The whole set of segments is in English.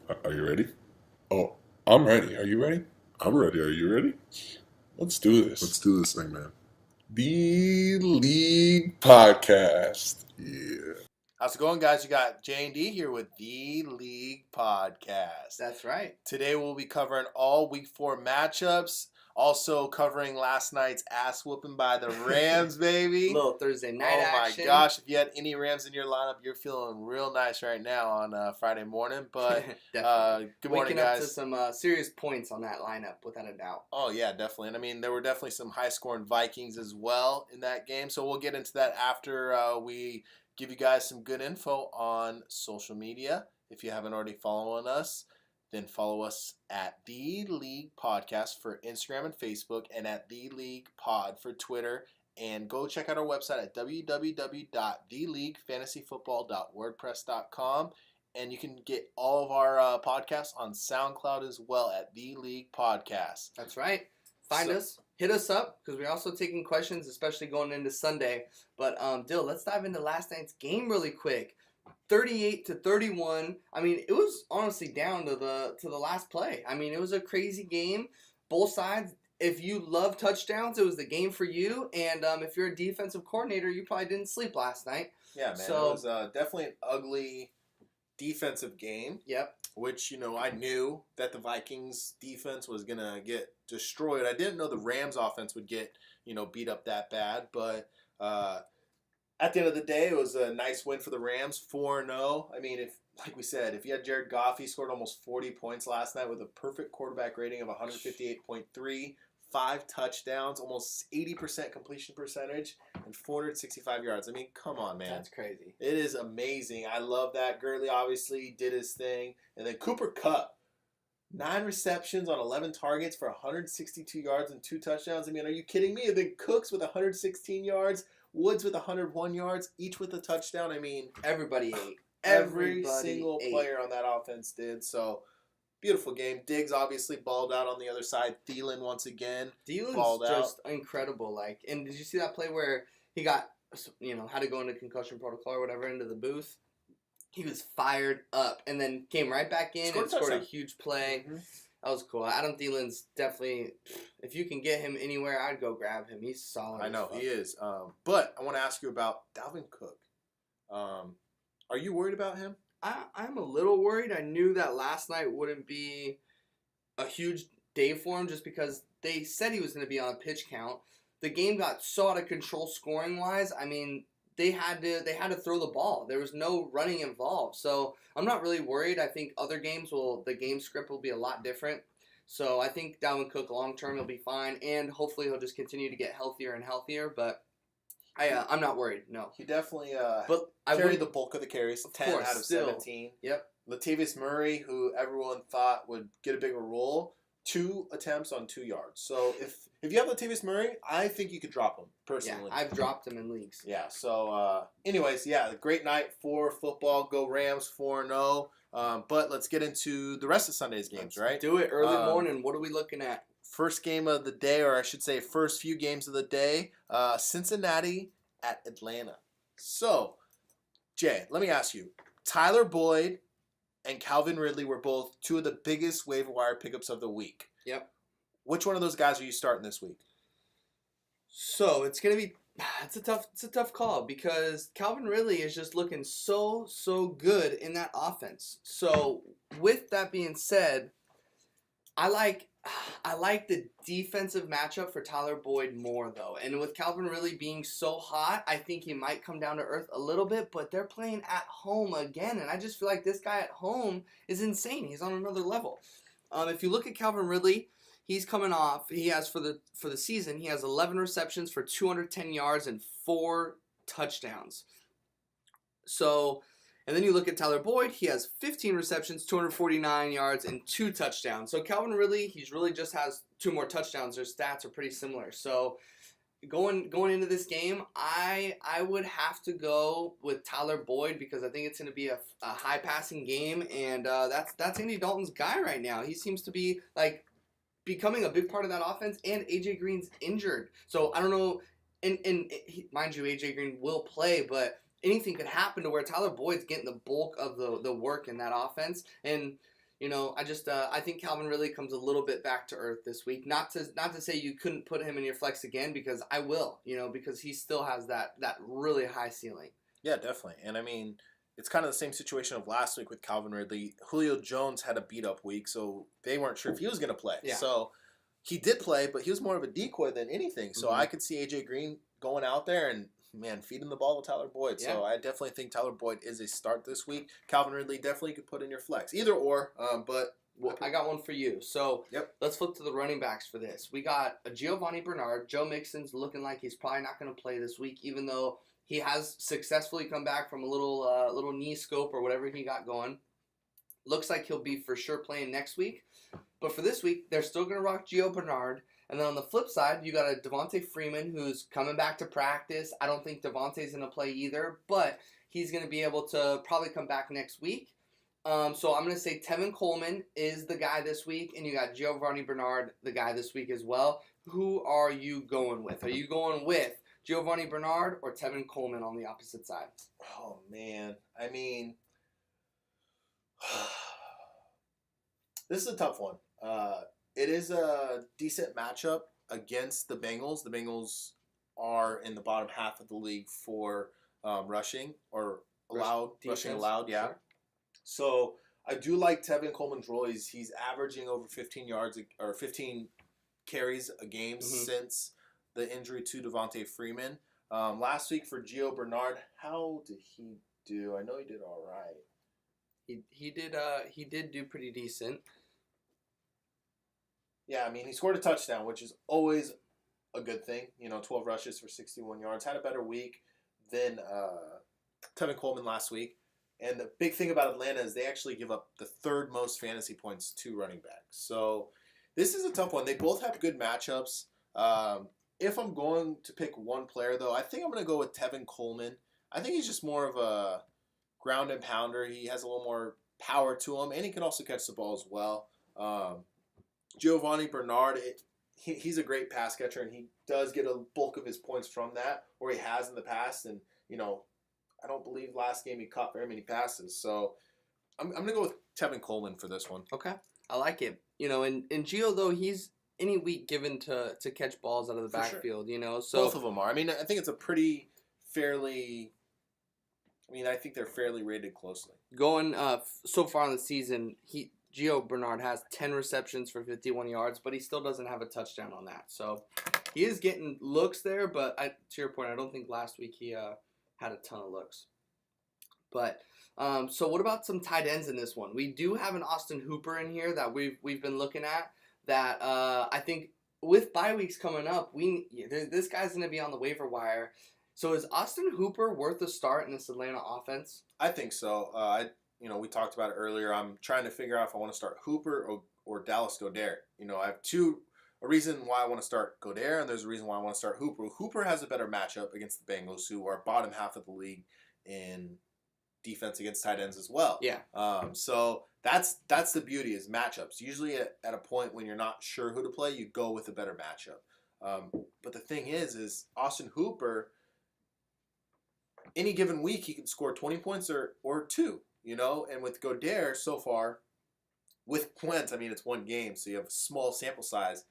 Are you ready? Oh, I'm ready. Are you ready? I'm ready. Are you ready? Let's do this. Let's do this thing, man. The League Podcast. Yeah. How's it going, guys? You got J&D here with The League Podcast. That's right. Today we'll be covering all Week 4 matchups, also covering last night's ass whooping by the Rams, baby. Little Thursday night action. My gosh, if you had any Rams in your lineup, you're feeling real nice right now on Friday morning. But good morning, Waking guys. up to some serious points on that lineup, without a doubt. Oh, yeah, definitely. And I mean, there were definitely some high-scoring Vikings as well in that game. So we'll get into that after we give you guys some good info on social media. If you haven't already followed us, then follow us at The League Podcast for Instagram and Facebook, and at The League Pod for Twitter. And go check out our website at www.theleaguefantasyfootball.wordpress.com. And you can get all of our podcasts on SoundCloud as well at The League Podcast. That's right. Find us. Hit us up, because we're also taking questions, especially going into Sunday. But, Dill, let's dive into last night's game really quick. 38-31. I mean, it was honestly down to the last play. I mean, it was a crazy game. Both sides, if you love touchdowns, it was the game for you. And if you're a defensive coordinator, you probably didn't sleep last night. Yeah, man. So, it was definitely an ugly defensive game. Yep. Which, I knew that the Vikings defense was going to get destroyed. I didn't know the Rams offense would get, beat up that bad. But at the end of the day, it was a nice win for the Rams, 4-0. I mean, like we said, if you had Jared Goff, he scored almost 40 points last night with a perfect quarterback rating of 158.3, 5 touchdowns, almost 80% completion percentage, and 465 yards. I mean, come on, man. That's crazy. It is amazing. I love that. Gurley obviously did his thing. And then Cooper Kupp, 9 receptions on 11 targets for 162 yards and 2 touchdowns. I mean, are you kidding me? And then Cooks with 116 yards, Woods with 101 yards, each with a touchdown. I mean, everybody ate. Every single player on that offense did. So, beautiful game. Diggs obviously balled out on the other side. Thielen once again Thielen's just incredible. And did you see that play where he got, had to go into concussion protocol or whatever into the booth? He was fired up and then came right back in and scored a huge play. Mm-hmm. That was cool. Adam Thielen's definitely, if you can get him anywhere, I'd go grab him. He's solid. I know, he is. But I want to ask you about Dalvin Cook. Are you worried about him? I'm a little worried. I knew that last night wouldn't be a huge day for him just because they said he was going to be on a pitch count. The game got so out of control scoring-wise. I mean, they had to throw the ball. There was no running involved. So I'm not really worried. I think other games the game script will be a lot different. So I think Dalvin Cook long-term will be fine, and hopefully he'll just continue to get healthier and healthier. But I'm not worried, no. He definitely carried the bulk of the carries, 10 out of 17. Yep. Latavius Murray, who everyone thought would get a bigger role, 2 attempts on 2 yards. So if you have Latavius Murray, I think you could drop him, personally. Yeah, I've dropped him in leagues. Yeah, so anyways, great night for football. Go Rams 4-0. But let's get into the rest of Sunday's games, right? Do it early morning. What are we looking at? First game of the day, or I should say first few games of the day, Cincinnati at Atlanta. So, Jay, let me ask you. Tyler Boyd and Calvin Ridley were both 2 of the biggest waiver wire pickups of the week. Yep. Which one of those guys are you starting this week? So, it's a tough call because Calvin Ridley is just looking so good in that offense. So, with that being said, I like the defensive matchup for Tyler Boyd more, though. And with Calvin Ridley being so hot, I think he might come down to earth a little bit. But they're playing at home again. And I just feel like this guy at home is insane. He's on another level. If you look at Calvin Ridley, he's coming off. He has, for the season, he has 11 receptions for 210 yards and 4 touchdowns. So, and then you look at Tyler Boyd, he has 15 receptions, 249 yards, and 2 touchdowns. So Calvin Ridley, he's really just has 2 more touchdowns. Their stats are pretty similar. So going into this game, I would have to go with Tyler Boyd because I think it's going to be a high passing game, and that's Andy Dalton's guy right now. He seems to be becoming a big part of that offense, and AJ Green's injured. So I don't know, and mind you, AJ Green will play, but anything could happen to where Tyler Boyd's getting the bulk of the work in that offense. And I think Calvin Ridley comes a little bit back to earth this week. Not to say you couldn't put him in your flex again, because I will, because he still has that really high ceiling. Yeah, definitely. And I mean, it's kind of the same situation of last week with Calvin Ridley. Julio Jones had a beat-up week, so they weren't sure if he was going to play. Yeah. So he did play, but he was more of a decoy than anything. So I could see A.J. Green going out there and, man, feeding the ball to Tyler Boyd. Yeah. So I definitely think Tyler Boyd is a start this week. Calvin Ridley definitely could put in your flex. Either or, but... Well, I got one for you. So Yep. Let's flip to the running backs for this. We got a Giovanni Bernard. Joe Mixon's looking like he's probably not going to play this week, even though he has successfully come back from a little knee scope or whatever he got going. Looks like he'll be for sure playing next week. But for this week, they're still going to rock Gio Bernard. And then on the flip side, you got a Devontae Freeman who's coming back to practice. I don't think Devontae's going to play either, but he's going to be able to probably come back next week. So I'm going to say Tevin Coleman is the guy this week, and you got Giovanni Bernard, the guy this week as well. Who are you going with? Are you going with Giovanni Bernard or Tevin Coleman on the opposite side? Oh, man. I mean, this is a tough one. It is a decent matchup against the Bengals. The Bengals are in the bottom half of the league for rushing or rushing allowed, yeah. Sure. So I do like Tevin Coleman's role. He's averaging over 15 yards or 15 carries a game since the injury to Devontae Freeman. Last week for Gio Bernard, how did he do? I know he did all right. He did do pretty decent. Yeah, I mean, he scored a touchdown, which is always a good thing. 12 rushes for 61 yards. Had a better week than Tevin Coleman last week. And the big thing about Atlanta is they actually give up the third most fantasy points to running backs. So this is a tough one. They both have good matchups. If I'm going to pick one player, though, I think I'm going to go with Tevin Coleman. I think he's just more of a ground and pounder. He has a little more power to him, and he can also catch the ball as well. Giovanni Bernard, he's a great pass catcher, and he does get a bulk of his points from that, or he has in the past. And, I don't believe last game he caught very many passes. So I'm going to go with Tevin Coleman for this one. Okay. I like it. And Gio, though, he's any week given to catch balls out of the For sure. backfield, So both of them are. I mean, I think it's a pretty fairly... I think they're fairly rated closely. Going so far in the season, Gio Bernard has 10 receptions for 51 yards, but he still doesn't have a touchdown on that. So he is getting looks there, but to your point, I don't think last week he had a ton of looks. But so what about some tight ends in this one? We do have an Austin Hooper in here that we've been looking at that I think with bye weeks coming up, this guy's going to be on the waiver wire. So is Austin Hooper worth a start in this Atlanta offense? I think so. We talked about it earlier. I'm trying to figure out if I want to start Hooper or Dallas Goedert. I have a reason why I want to start Goedert, and there's a reason why I want to start Hooper. Hooper has a better matchup against the Bengals, who are bottom half of the league in defense against tight ends as well. Yeah. So that's the beauty is matchups. Usually at a point when you're not sure who to play, you go with a better matchup. But the thing is Austin Hooper, any given week, he can score 20 points or 2, and with Goedert so far, with Wentz, it's one game, so you have a small sample size,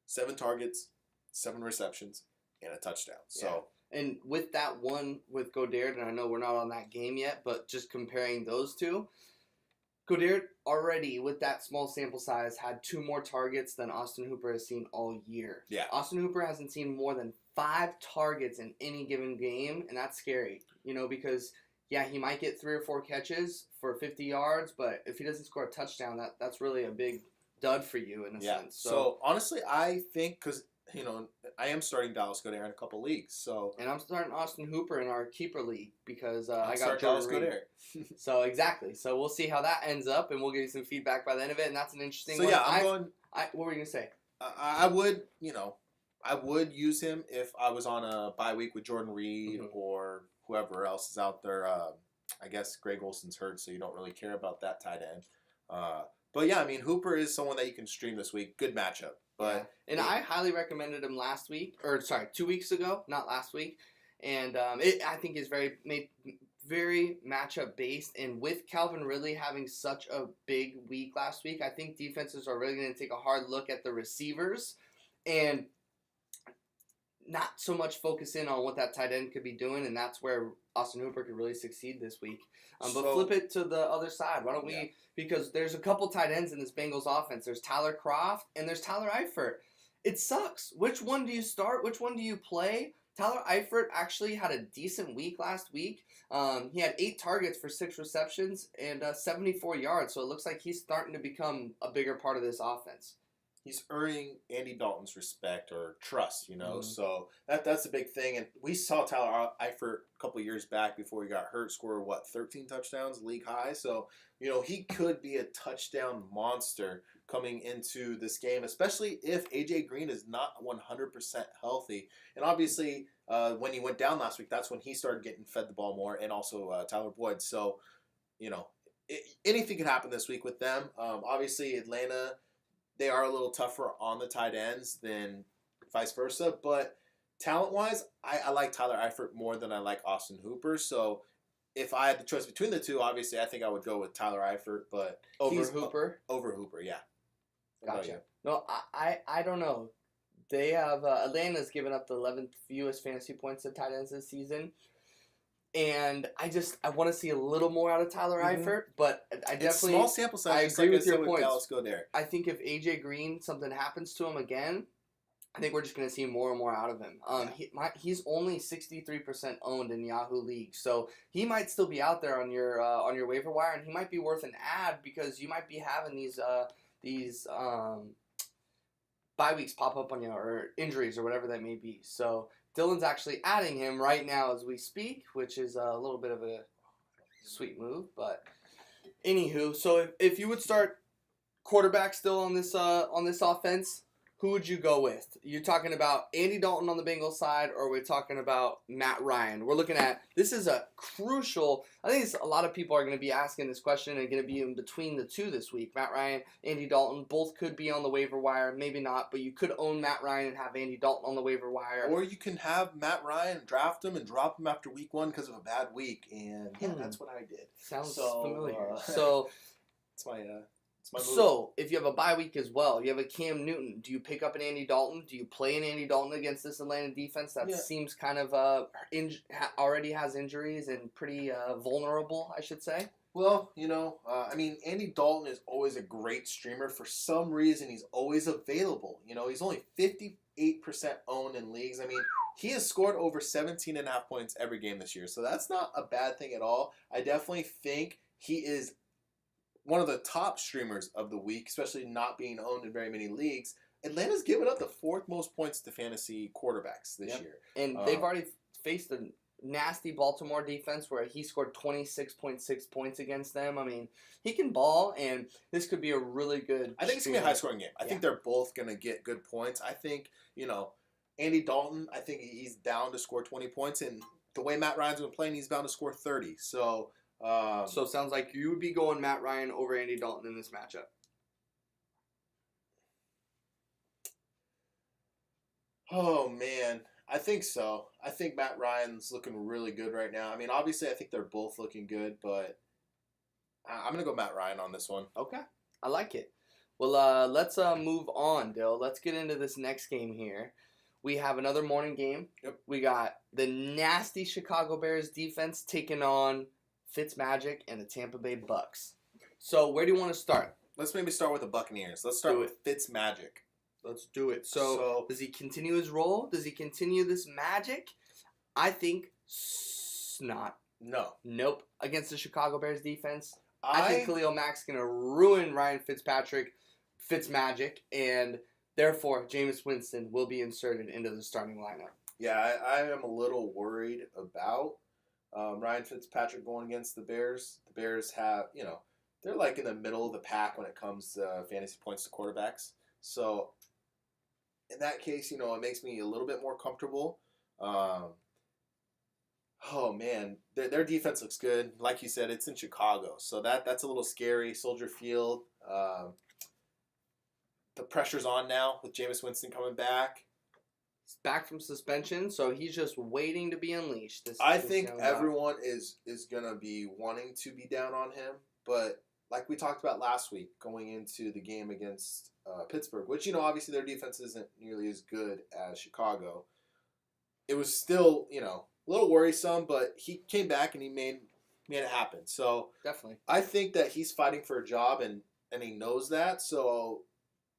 7 targets, 7 receptions, and a touchdown. So, and with that one with Goedert, and I know we're not on that game yet, but just comparing those two, Goedert already, with that small sample size, had 2 more targets than Austin Hooper has seen all year. Yeah. Austin Hooper hasn't seen more than 5 targets in any given game, and that's scary, because, yeah, he might get 3 or 4 catches for 50 yards, but if he doesn't score a touchdown, that's really a big dud for you in a sense. So honestly, I think, because, I am starting Dallas Goedert in a couple leagues. So, and I'm starting Austin Hooper in our keeper league because I got start Dallas Jordan Reed. Goedert. So exactly. So we'll see how that ends up, and we'll give you some feedback by the end of it. And that's an interesting So one. yeah, I'm going. What were you gonna say? I would use him if I was on a bye week with Jordan Reed or whoever else is out there. I guess Greg Olson's hurt, so you don't really care about that tight end. But yeah, Hooper is someone that you can stream this week. Good matchup. But and I highly recommended him 2 weeks ago, not last week. And I think he's made very matchup based, and with Calvin Ridley having such a big week last week, I think defenses are really going to take a hard look at the receivers and not so much focus in on what that tight end could be doing, and that's where Austin Hooper could really succeed this week. But flip it to the other side. Why don't we? Because there's a couple tight ends in this Bengals offense. There's Tyler Kroft and there's Tyler Eifert. It sucks. Which one do you start? Which one do you play? Tyler Eifert actually had a decent week last week. He had 8 targets for 6 receptions and 74 yards. So it looks like he's starting to become a bigger part of this offense. He's earning Andy Dalton's respect or trust, So that's a big thing. And we saw Tyler Eifert a couple years back before he got hurt score, 13 touchdowns, league high. So, he could be a touchdown monster coming into this game, especially if A.J. Green is not 100% healthy. And obviously, when he went down last week, that's when he started getting fed the ball more, and also Tyler Boyd. So, anything could happen this week with them. Obviously, Atlanta, they are a little tougher on the tight ends than vice versa. But talent-wise, I like Tyler Eifert more than I like Austin Hooper. So if I had the choice between the two, obviously I think I would go with Tyler Eifert. But over Hooper? Over Hooper, yeah. Gotcha. No, I don't know. They have Atlanta's given up the 11th fewest fantasy points to tight ends this season. And I want to see a little more out of Tyler Eifert, but I definitely... It's small sample size. I agree with your points. Dallas Goedert. I think if A.J. Green, something happens to him again, I think we're just going to see more and more out of him. He's only 63% owned in Yahoo League, so he might still be out there on your waiver wire, and he might be worth an ad because you might be having these bye weeks pop up on you, or injuries or whatever that may be. So Dylan's actually adding him right now as we speak, which is a little bit of a sweet move. But anywho, so if you would start quarterback still on this offense, who would you go with? You're talking about Andy Dalton on the Bengals side, or we're talking about Matt Ryan? We're looking at, this is a crucial, I think a lot of people are going to be asking this question and going to be in between the two this week. Matt Ryan, Andy Dalton, both could be on the waiver wire, maybe not, but you could own Matt Ryan and have Andy Dalton on the waiver wire. Or you can have Matt Ryan, draft him, and drop him after week 1 because of a bad week, and that's what I did. Sounds familiar. So it's my move. So, if you have a bye week as well, you have a Cam Newton, do you pick up an Andy Dalton? Do you play an Andy Dalton against this Atlanta defense that seems kind of already has injuries and pretty vulnerable, I should say? Well, Andy Dalton is always a great streamer. For some reason, he's always available. He's only 58% owned in leagues. He has scored over 17.5 points every game this year, so that's not a bad thing at all. I definitely think he is one of the top streamers of the week, especially not being owned in very many leagues. Atlanta's given up the 4th most points to fantasy quarterbacks this year. And they've already faced a nasty Baltimore defense where he scored 26.6 points against them. He can ball, and this could be a really good... I think it's going to be a high-scoring game. I think they're both going to get good points. I think, Andy Dalton, I think he's down to score 20 points, and the way Matt Ryan's been playing, he's bound to score 30. So it sounds like you would be going Matt Ryan over Andy Dalton in this matchup. Oh, man. I think so. I think Matt Ryan's looking really good right now. Obviously, I think they're both looking good, but I'm going to go Matt Ryan on this one. Okay. I like it. Well, let's move on, Dill. Let's get into this next game here. We have another morning game. Yep. We got the nasty Chicago Bears defense taking on Fitzmagic and the Tampa Bay Bucks. So where do you want to start? Let's maybe start with the Buccaneers. Let's start with Fitzmagic. Let's do it. So does he continue his role? Does he continue this magic? I think not. No. Nope. Against the Chicago Bears defense, I think Khalil Mack's going to ruin Ryan Fitzmagic, and therefore Jameis Winston will be inserted into the starting lineup. Yeah, I am a little worried about Ryan Fitzpatrick going against the Bears. The Bears have, they're like in the middle of the pack when it comes to fantasy points to quarterbacks. So in that case, it makes me a little bit more comfortable. Oh man, their defense looks good. Like you said, it's in Chicago, so that's a little scary. Soldier Field. The pressure's on now with Jameis Winston coming back. back from suspension, so he's just waiting to be unleashed. I this think young guy. everyone is gonna be wanting to be down on him, but like we talked about last week, going into the game against Pittsburgh, which obviously their defense isn't nearly as good as Chicago. It was still a little worrisome, but he came back and he made it happen. So Definitely. I think that he's fighting for a job and he knows that. So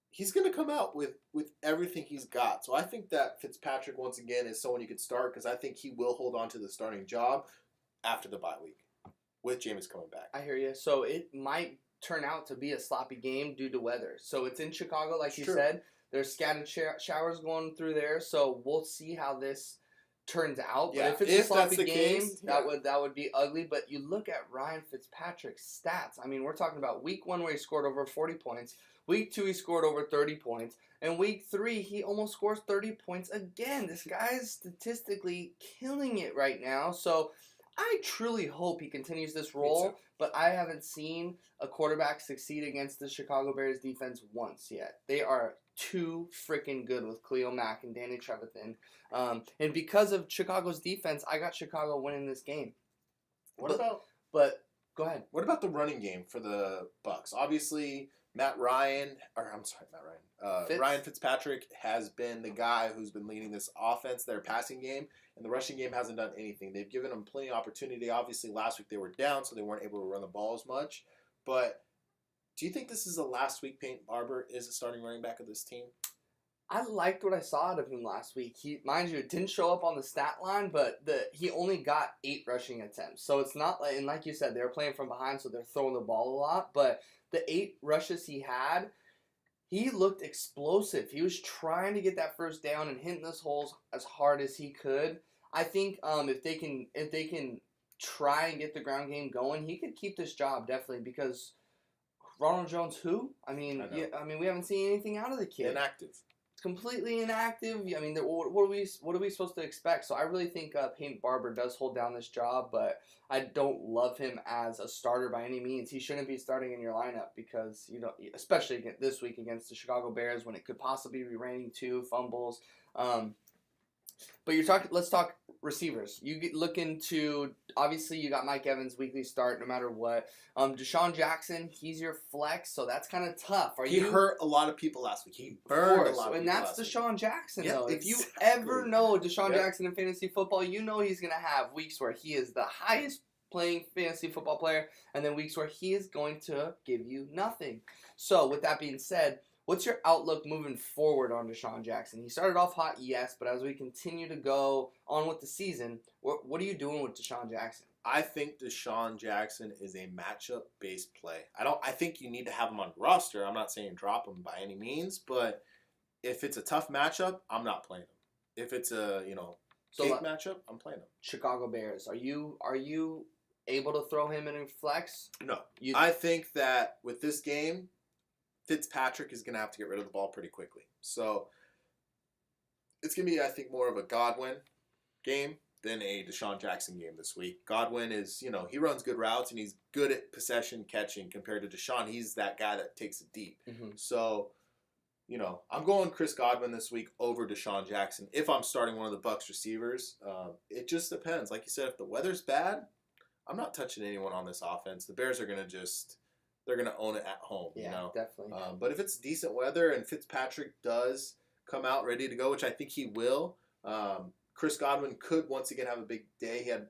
he's going to come out with everything he's got. So I think that Fitzpatrick, once again, is someone you could start because I think he will hold on to the starting job after the bye week with Jameis coming back. I hear you. So it might turn out to be a sloppy game due to weather. So it's in Chicago, like you Sure. said. There's scattered showers going through there. So we'll see how this turns out. Yeah, But if it's if a sloppy that's the game, case, that yeah. would be ugly. But you look at Ryan Fitzpatrick's stats. I mean, we're talking about week 1 where he scored over 40 points. Week 2 he scored over 30 points. And week 3 he almost scores 30 points again. This guy is statistically killing it right now. So I truly hope he continues this role. too. But I haven't seen a quarterback succeed against the Chicago Bears defense once yet. They are too freaking good with Khalil Mack and Danny Trevathan. And because of Chicago's defense, I got Chicago winning this game. What about Go ahead. What about the running game for the Bucks? Obviously, Ryan Fitzpatrick has been the guy who's been leading this offense, their passing game, and the rushing game hasn't done anything. They've given them plenty of opportunity. Obviously, last week they were down, so they weren't able to run the ball as much. But do you think this is the last week Peyton Barber is the starting running back of this team? I liked what I saw out of him last week. He, mind you, didn't show up on the stat line, but he only got 8 rushing attempts. So it's not like, and like you said, they're playing from behind, so they're throwing the ball a lot. But the 8 rushes he had, he looked explosive. He was trying to get that first down and hitting those holes as hard as he could. I think if they can try and get the ground game going, he could keep this job definitely because Ronald Jones, who? I mean, we haven't seen anything out of the kid. Inactive. Completely inactive. I mean, what are we supposed to expect? So I really think Peyton Barber does hold down this job, but I don't love him as a starter by any means. He shouldn't be starting in your lineup because especially this week against the Chicago Bears when it could possibly be raining 2 fumbles. But let's talk receivers. Look into, obviously you got Mike Evans weekly start no matter what. Deshaun Jackson, he's your flex, so that's kind of tough. He hurt a lot of people last week. He burned a lot of people. And that's last Deshaun week. Jackson, Yeah, though. If exactly. you ever know Deshaun Jackson in fantasy football, you know he's going to have weeks where he is the highest playing fantasy football player, and then weeks where he is going to give you nothing. So, with that being said, what's your outlook moving forward on Deshaun Jackson? He started off hot, yes, but as we continue to go on with the season, what are you doing with Deshaun Jackson? I think Deshaun Jackson is a matchup-based play. I think you need to have him on the roster. I'm not saying drop him by any means, but if it's a tough matchup, I'm not playing him. If it's a matchup, I'm playing him. Chicago Bears, are you able to throw him in a flex? No, I think that with this game, Fitzpatrick is going to have to get rid of the ball pretty quickly. So it's going to be, I think, more of a Godwin game than a Deshaun Jackson game this week. Godwin is, he runs good routes and he's good at possession catching compared to Deshaun. He's that guy that takes it deep. Mm-hmm. So, I'm going Chris Godwin this week over Deshaun Jackson. If I'm starting one of the Bucs receivers, it just depends. Like you said, if the weather's bad, I'm not touching anyone on this offense. The Bears are going to they're going to own it at home. Yeah, definitely. But if it's decent weather and Fitzpatrick does come out ready to go, which I think he will, Chris Godwin could once again have a big day. He had,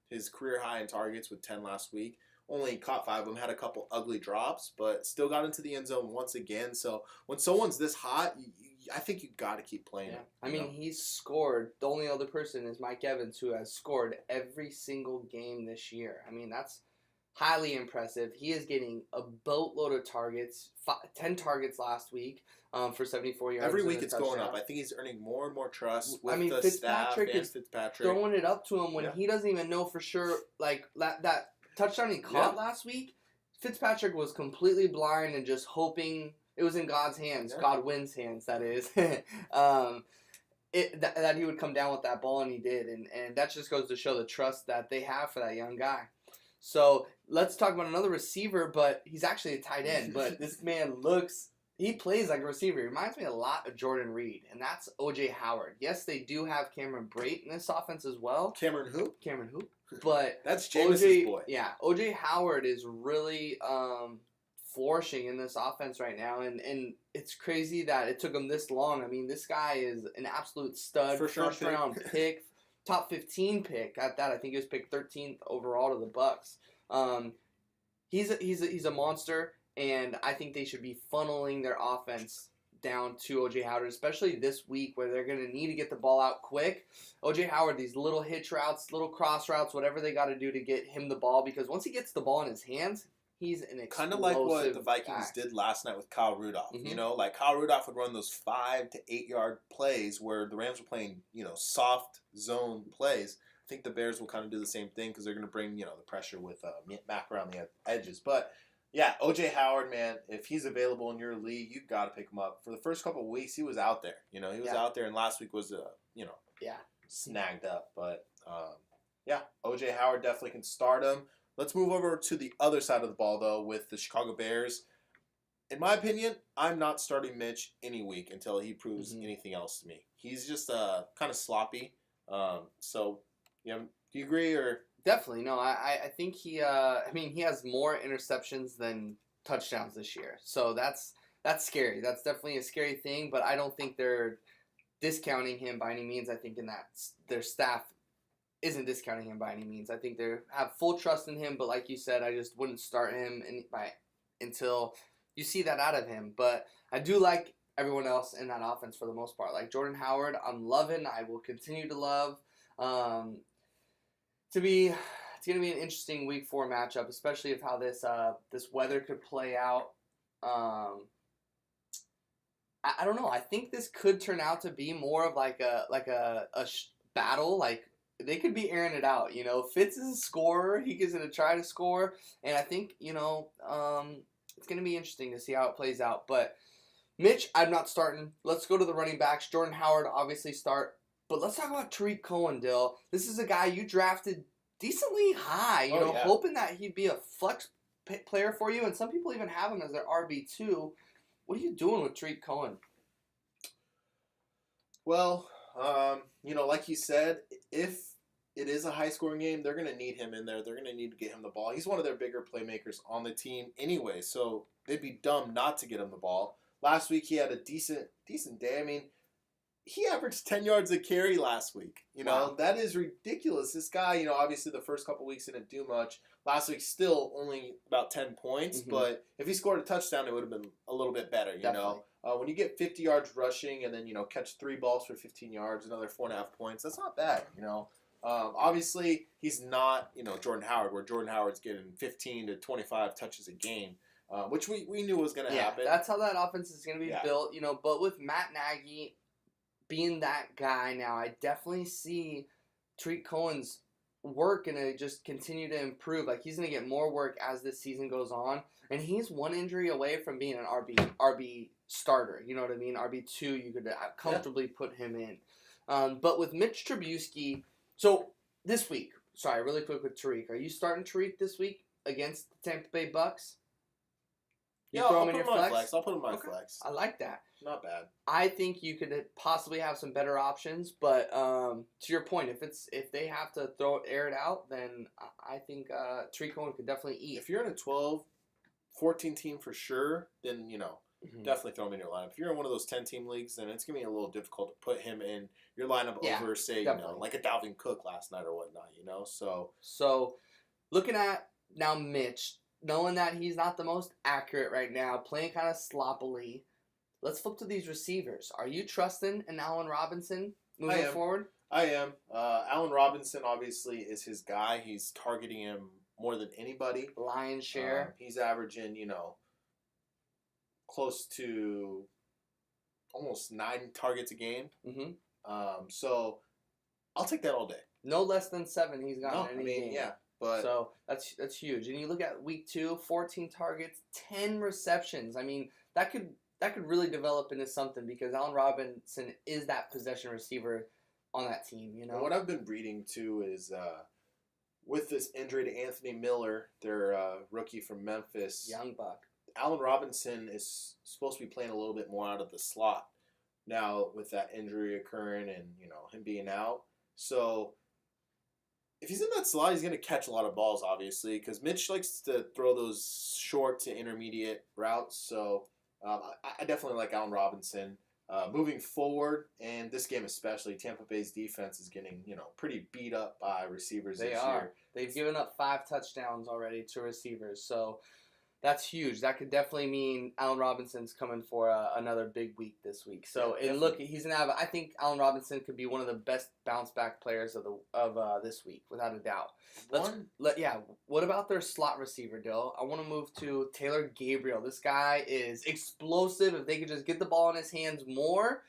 his career high in targets with 10 last week. Only caught 5 of them, had a couple ugly drops, but still got into the end zone once again. So when someone's this hot, I think you got to keep playing him. I mean, he's scored. The only other person is Mike Evans, who has scored every single game this year. I mean, that's highly impressive. He is getting a boatload of targets, 10 targets last week for 74 yards. Every week it's going up. I think he's earning more and more trust with the Fitzpatrick staff and is Fitzpatrick. throwing it up to him when he doesn't even know for sure. Like that touchdown he caught last week, Fitzpatrick was completely blind and just hoping it was in God's hands, Godwin's hands, that is. That he would come down with that ball, and he did. And that just goes to show the trust that they have for that young guy. So let's talk about another receiver, but he's actually a tight end. But this man He plays like a receiver. He reminds me a lot of Jordan Reed, and that's O.J. Howard. Yes, they do have Cameron Brate in this offense as well. Cameron who? Cameron who? But That's Jameis's OJ, boy. yeah, O.J. Howard is really flourishing in this offense right now, and it's crazy that it took him this long. I mean, this guy is an absolute stud, First round pick. pick, top 15 pick at that. I think he was picked 13th overall to the Bucks. He's a monster, and I think they should be funneling their offense down to O.J. Howard, especially this week where they're going to need to get the ball out quick. O.J. Howard, these little hitch routes, little cross routes, whatever they got to do to get him the ball, because once he gets the ball in his hands, he's an explosive Kind of like what the Vikings back. did last night with Kyle Rudolph. Mhm. You know, like Kyle Rudolph would run those 5 to 8 yard plays where the Rams were playing, soft zone plays. I think the Bears will kind of do the same thing because they're going to bring, the pressure with Mac around the edges. But yeah, O.J. Howard, man, if he's available in your league, you got to pick him up. For the first couple of weeks, he was out there. He was Yeah. out there, and last week was, Yeah. snagged up. But yeah, O.J. Howard definitely can start him. Let's move over to the other side of the ball, though, with the Chicago Bears. In my opinion, I'm not starting Mitch any week until he proves anything else to me. He's just kind of sloppy. So, do you agree or? Definitely. No, I think he has more interceptions than touchdowns this year. So that's scary. That's definitely a scary thing, but I don't think they're discounting him by any means. I think in that their staff isn't discounting him by any means. I think they have full trust in him, but like you said, I just wouldn't start him until you see that out of him. But I do like everyone else in that offense for the most part. Like Jordan Howard, I'm loving. I will continue to love. It's going to be an interesting week 4 matchup, especially of how this weather could play out. I don't know. I think this could turn out to be more of like a battle. Like they could be airing it out. Fitz is a scorer. He is going to try to score, and I think it's going to be interesting to see how it plays out. But Mitch, I'm not starting. Let's go to the running backs. Jordan Howard obviously start. But let's talk about Tariq Cohen, Dill. This is a guy you drafted decently high, hoping that he'd be a flex player for you. And some people even have him as their RB2. What are you doing with Tariq Cohen? Well, like you said, if it is a high-scoring game, they're going to need him in there. They're going to need to get him the ball. He's one of their bigger playmakers on the team anyway, so they'd be dumb not to get him the ball. Last week, he had a decent day. I mean, he averaged 10 yards a carry last week. Wow. That is ridiculous. This guy, obviously the first couple weeks didn't do much. Last week, still only about 10 points. But if he scored a touchdown, it would have been a little bit better, Definitely. When you get 50 yards rushing and then, catch 3 balls for 15 yards, another 4.5 points, that's not bad, Obviously, he's not, Jordan Howard, where Jordan Howard's getting 15 to 25 touches a game, which we knew was going to happen. That's how that offense is going to be built, But with Matt Nagy being that guy now, I definitely see Tariq Cohen's work going to just continue to improve. Like, he's going to get more work as this season goes on. And he's one injury away from being an RB starter. You know what I mean? RB2, you could comfortably put him in. But with Mitch Trubisky, so this week, really quick with Tariq. Are you starting Tariq this week against the Tampa Bay Bucks? I'll put him on my flex. I'll put him on my flex. I like that. Not bad. I think you could possibly have some better options, but to your point, if they have to air it out, then I think Tariq Cohen could definitely eat. If you're in a 12-14 team for sure, then definitely throw him in your lineup. If you're in one of those 10-team leagues, then it's gonna be a little difficult to put him in your lineup over, say, definitely. like a Dalvin Cook last night or whatnot. So looking at now Mitch, knowing that he's not the most accurate right now, playing kind of sloppily. Let's flip to these receivers. Are you trusting in Allen Robinson moving forward? I am. Allen Robinson obviously is his guy. He's targeting him more than anybody. Lion's share. He's averaging, close to almost 9 targets a game. So I'll take that all day. No less than 7 he's gotten in any game. Yeah. But so that's huge. And you look at week 2, 14 targets, 10 receptions. I mean, that could really develop into something because Allen Robinson is that possession receiver on that team, And what I've been reading too is with this injury to Anthony Miller, their rookie from Memphis, young buck. Allen Robinson is supposed to be playing a little bit more out of the slot now with that injury occurring and him being out. So if he's in that slot, he's going to catch a lot of balls, obviously, because Mitch likes to throw those short to intermediate routes. So I definitely like Allen Robinson. Moving forward, and this game especially, Tampa Bay's defense is getting, pretty beat up by receivers They this are. year. They've given up 5 touchdowns already to receivers, so that's huge. That could definitely mean Allen Robinson's coming for another big week this week. So, Yeah, and look, he's gonna have. I think Allen Robinson could be one of the best bounce back players of this week, without a doubt. What about their slot receiver, Dill? I want to move to Taylor Gabriel. This guy is explosive. If they could just get the ball in his hands more,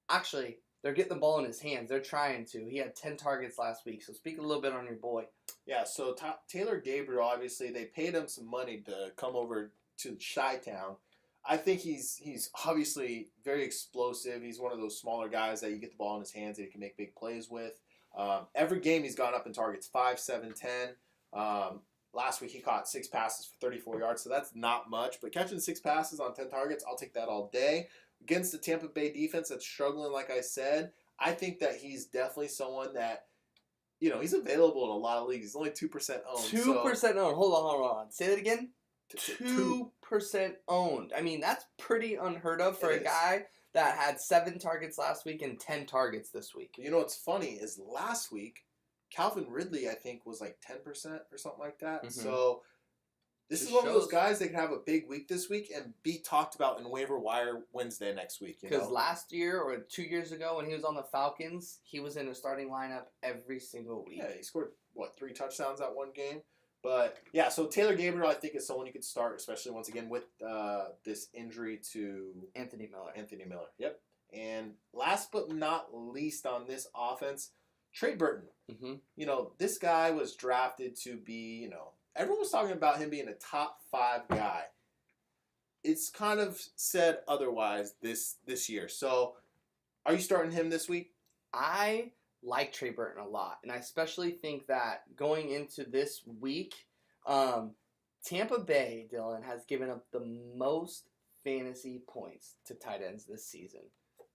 actually, they're getting the ball in his hands. They're trying to. He had 10 targets last week. So speak a little bit on your boy. Yeah, so Taylor Gabriel, obviously, they paid him some money to come over to Chi-Town. I think he's obviously very explosive. He's one of those smaller guys that you get the ball in his hands that he can make big plays with. Every game he's gone up in targets, 5, 7, 10. Last week he caught 6 passes for 34 yards, so that's not much. But catching 6 passes on 10 targets, I'll take that all day. Against the Tampa Bay defense that's struggling, like I said, I think that he's definitely someone that, he's available in a lot of leagues. He's only 2% owned. 2% owned. Hold on. Say that again. 2% owned. I mean, that's pretty unheard of for a guy that had 7 targets last week and 10 targets this week. What's funny is last week, Calvin Ridley, I think, was like 10% or something like that. Mm-hmm. So this is one of those guys that can have a big week this week and be talked about in waiver wire Wednesday next week. Because last year or 2 years ago when he was on the Falcons, he was in a starting lineup every single week. Yeah, he scored, 3 touchdowns that one game? But, yeah, so Taylor Gabriel, I think, is someone you could start, especially once again with this injury to Anthony Miller. Yep. And last but not least on this offense, Trey Burton. Mm-hmm. This guy was drafted to be, everyone was talking about him being a top 5 guy. It's kind of said otherwise this year. So, are you starting him this week? I like Trey Burton a lot, and I especially think that going into this week, Tampa Bay, Dylan, has given up the most fantasy points to tight ends this season.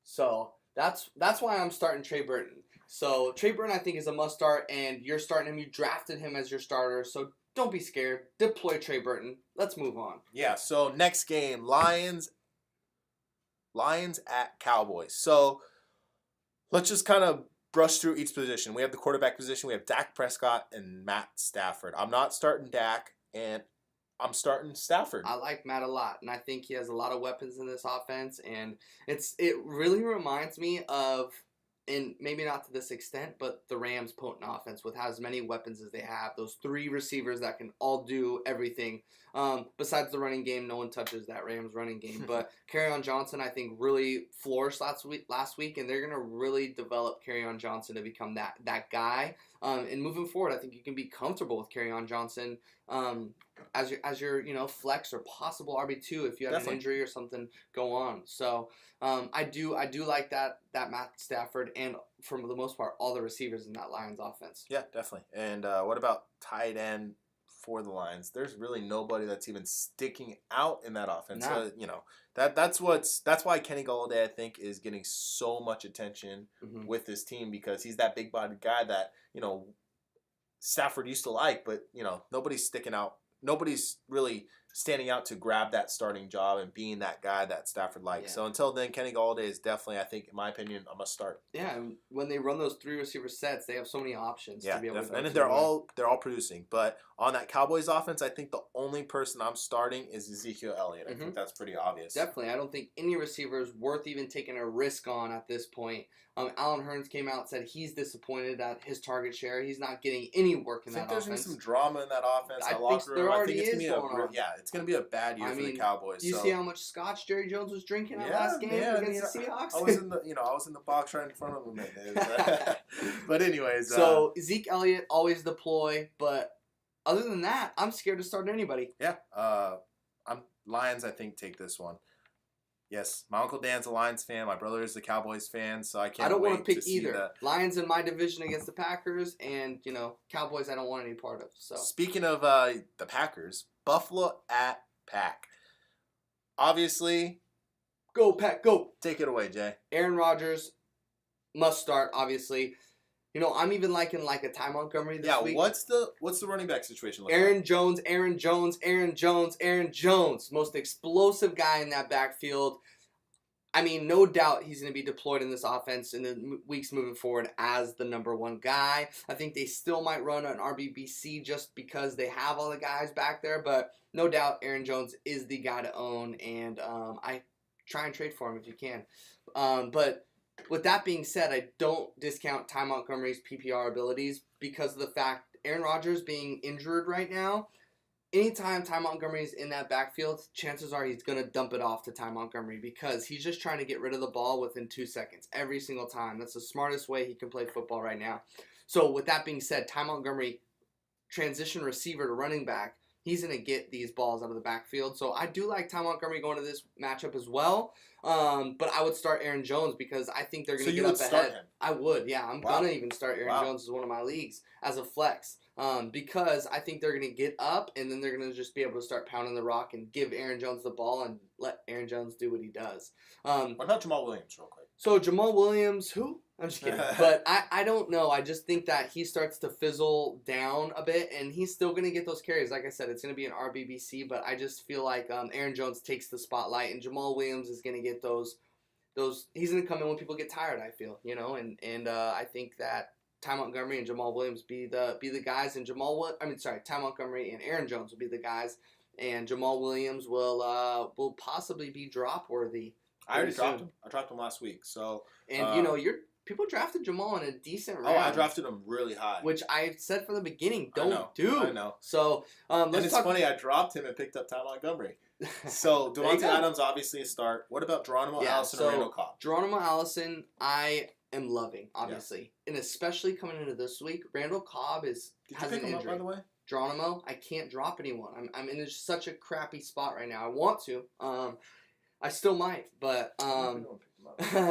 So that's why I'm starting Trey Burton. So Trey Burton, I think, is a must start, and you're starting him. You drafted him as your starter, so don't be scared. Deploy Trey Burton. Let's move on. Yeah. So next game, Lions at Cowboys. So let's just kind of brush through each position. We have the quarterback position. We have Dak Prescott and Matt Stafford. I'm not starting Dak, and I'm starting Stafford. I like Matt a lot, and I think he has a lot of weapons in this offense, and it really reminds me of, and maybe not to this extent, but the Rams' potent offense with as many weapons as they have. Those 3 receivers that can all do everything. Besides the running game, no one touches that Rams running game. But Kerryon Johnson, I think, really flourished last week, and they're going to really develop Kerryon Johnson to become that guy. And moving forward, I think you can be comfortable with Kerryon Johnson as your flex or possible RB2 if you have an injury or something go on. So I do like that Matt Stafford and for the most part all the receivers in that Lions offense. Yeah, definitely. And what about tight end for the Lions? There's really nobody that's even sticking out in that offense. No. So, that's why Kenny Golladay, I think, is getting so much attention with this team, because he's that big bodied guy that Stafford used to like, but nobody's sticking out. Nobody's really standing out to grab that starting job and being that guy that Stafford likes. Yeah. So until then, Kenny Golladay is definitely, I think, in my opinion, a must start. Yeah, and when they run those 3 receiver sets, they have so many options to be able to go and to. they're all producing. But on that Cowboys offense, I think the only person I'm starting is Ezekiel Elliott. I think that's pretty obvious. Definitely. I don't think any receiver is worth even taking a risk on at this point. Alan Hearns came out and said he's disappointed at his target share. He's not getting any work in that offense. I think there's going to be some drama in that offense. I think there already is going on. Yeah, it's going to be a bad year for the Cowboys. Do you see how much scotch Jerry Jones was drinking that last game against the Seahawks? I was in the box right in front of him. But anyways. So Zeke Elliott, always deploy. But other than that, I'm scared to start anybody. Yeah. Lions, I think, take this one. Yes, my Uncle Dan's a Lions fan. My brother is a Cowboys fan, so I don't want to pick either. Lions in my division against the Packers, and Cowboys I don't want any part of. So speaking of the Packers, Buffalo at Pack. obviously, Go, Pack, go. take it away, Jay. Aaron Rodgers must start, obviously. You know, I'm even liking like a Ty Montgomery this week. What's the running back situation like? Aaron Jones. Most explosive guy in that backfield. I mean, no doubt he's going to be deployed in this offense in the weeks moving forward as the number one guy. I think they still might run an RBBC just because they have all the guys back there, but no doubt Aaron Jones is the guy to own, and I try and trade for him if you can. But with that being said, I don't discount Ty Montgomery's PPR abilities because of the fact Aaron Rodgers being injured right now. Anytime Ty Montgomery's in that backfield, chances are he's going to dump it off to Ty Montgomery because he's just trying to get rid of the ball within 2 seconds every single time. That's the smartest way he can play football right now. So with that being said, Ty Montgomery, transition receiver to running back, he's going to get these balls out of the backfield. So I do like Ty Montgomery going to this matchup as well. But I would start Aaron Jones because I think they're going to get up ahead. Start him? I would, yeah. I'm going to even start Aaron Jones as one of my leagues as a flex. Because I think they're going to get up and then they're going to just be able to start pounding the rock and give Aaron Jones the ball and let Aaron Jones do what he does. What about Jamal Williams real quick? So Jamal Williams, who? I'm just kidding. But I don't know. I just think that he starts to fizzle down a bit and he's still going to get those carries. Like I said, it's going to be an RBBC, but I just feel like Aaron Jones takes the spotlight and Jamal Williams is going to get those. He's going to come in when people get tired, I feel, you know, and I think that Ty Montgomery and Jamal Williams be the guys, and Ty Montgomery and Aaron Jones will be the guys, and Jamal Williams will possibly be drop worthy. I already dropped him. I dropped him last week. So and people drafted Jamal in a decent round. Oh, I drafted him really high, which I said from the beginning, I know. So funny. I dropped him and picked up Ty Montgomery. So Devontae Adams obviously a start. What about Geronimo Allison and Randall Cobb? Geronimo Allison, I am loving, obviously, and especially coming into this week. Randall Cobb has an injury. Up, by the way? Geronimo, I can't drop anyone. I'm in such a crappy spot right now. I want to. I still might, but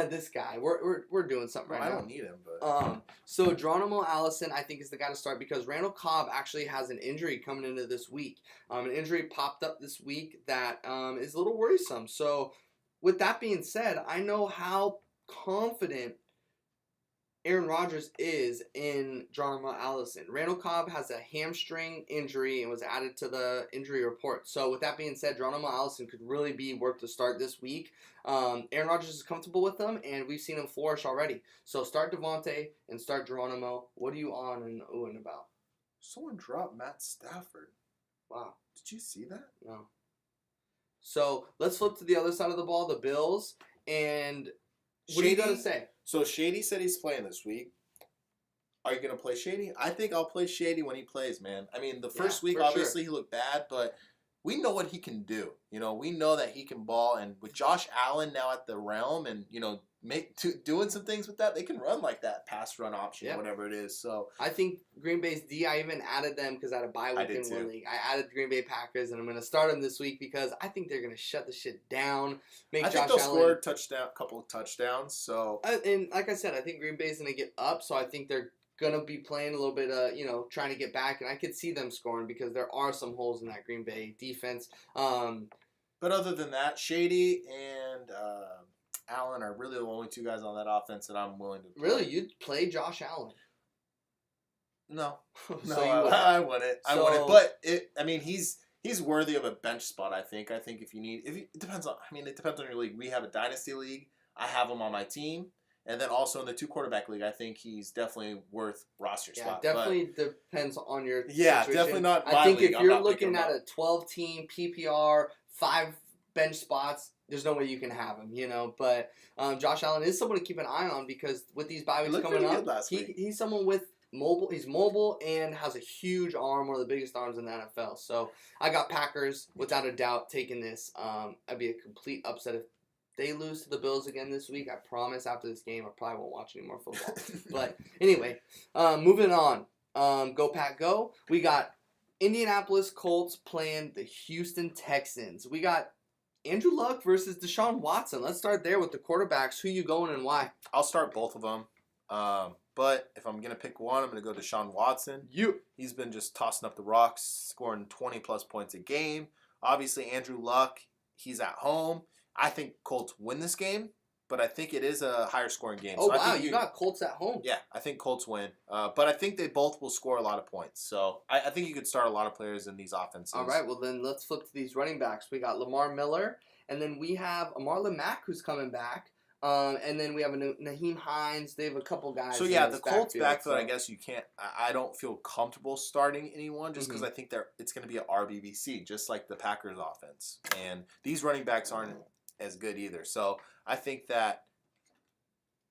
this guy, we're doing something right now. I don't need him, but so Geronimo Allison, I think, is the guy to start because Randall Cobb actually has an injury coming into this week. An injury popped up this week that is a little worrisome. So with that being said, I know how confident Aaron Rodgers is in Geronimo Allison. Randall Cobb has a hamstring injury and was added to the injury report. So with that being said, Geronimo Allison could really be worth to start this week. Aaron Rodgers is comfortable with them, and we've seen him flourish already. So start Devontae and start Geronimo. What are you on and oohing about? Someone dropped Matt Stafford. Wow. Did you see that? No. So let's flip to the other side of the ball, the Bills. And what do you got to say? So Shady said he's playing this week. Are you going to play Shady? I think I'll play Shady when he plays, man. I mean, the first week, obviously, he looked bad, but we know what he can do. You know, we know that he can ball. And with Josh Allen now at the realm and, you know, doing some things with that, they can run like that pass run option, whatever it is. So I think Green Bay's D, I even added them because I had a bye week in one league. I added the Green Bay Packers, and I'm going to start them this week because I think they're going to shut the shit down. I think they'll score a couple of touchdowns. So and like I said, I think Green Bay's going to get up, so I think they're going to be playing a little bit, trying to get back, and I could see them scoring because there are some holes in that Green Bay defense. But other than that, Shady and Allen are really the only two guys on that offense that I'm willing to play. Really? You'd play Josh Allen? No. So I wouldn't. I wouldn't. But he's worthy of a bench spot, I think. I think it depends on your league. We have a dynasty league. I have him on my team. And then also in the 2-quarterback league, I think he's definitely worth roster spot. Yeah, definitely depends on your situation. Definitely not my I think league. if you're looking at a 12-team PPR, 5 bench spots, there's no way you can have him, But Josh Allen is someone to keep an eye on because with these bye weeks coming up, he's someone with mobile. He's mobile and has a huge arm, one of the biggest arms in the NFL. So I got Packers without a doubt taking this. I'd be a complete upset if they lose to the Bills again this week. I promise after this game, I probably won't watch any more football. But anyway, moving on. Go Pack Go. We got Indianapolis Colts playing the Houston Texans. We got Andrew Luck versus Deshaun Watson. Let's start there with the quarterbacks. Who you going and why? I'll start both of them. But if I'm going to pick one, I'm going to go Deshaun Watson. He's been just tossing up the rocks, scoring 20-plus points a game. Obviously, Andrew Luck, he's at home. I think Colts win this game, but I think it is a higher scoring game. Oh, So I wow. think You got Colts at home. Yeah, I think Colts win. But I think they both will score a lot of points. So I think you could start a lot of players in these offenses. All right. Well, then let's flip to these running backs. We got Lamar Miller, and then we have Marlon Mack, who's coming back. And then we have Naheem Hines. They have a couple guys. So in yeah, this the Colts backfield, so- I guess you can't. I don't feel comfortable starting anyone just because I think it's going to be a RBBC, just like the Packers offense, and these running backs aren't as good either. So I think that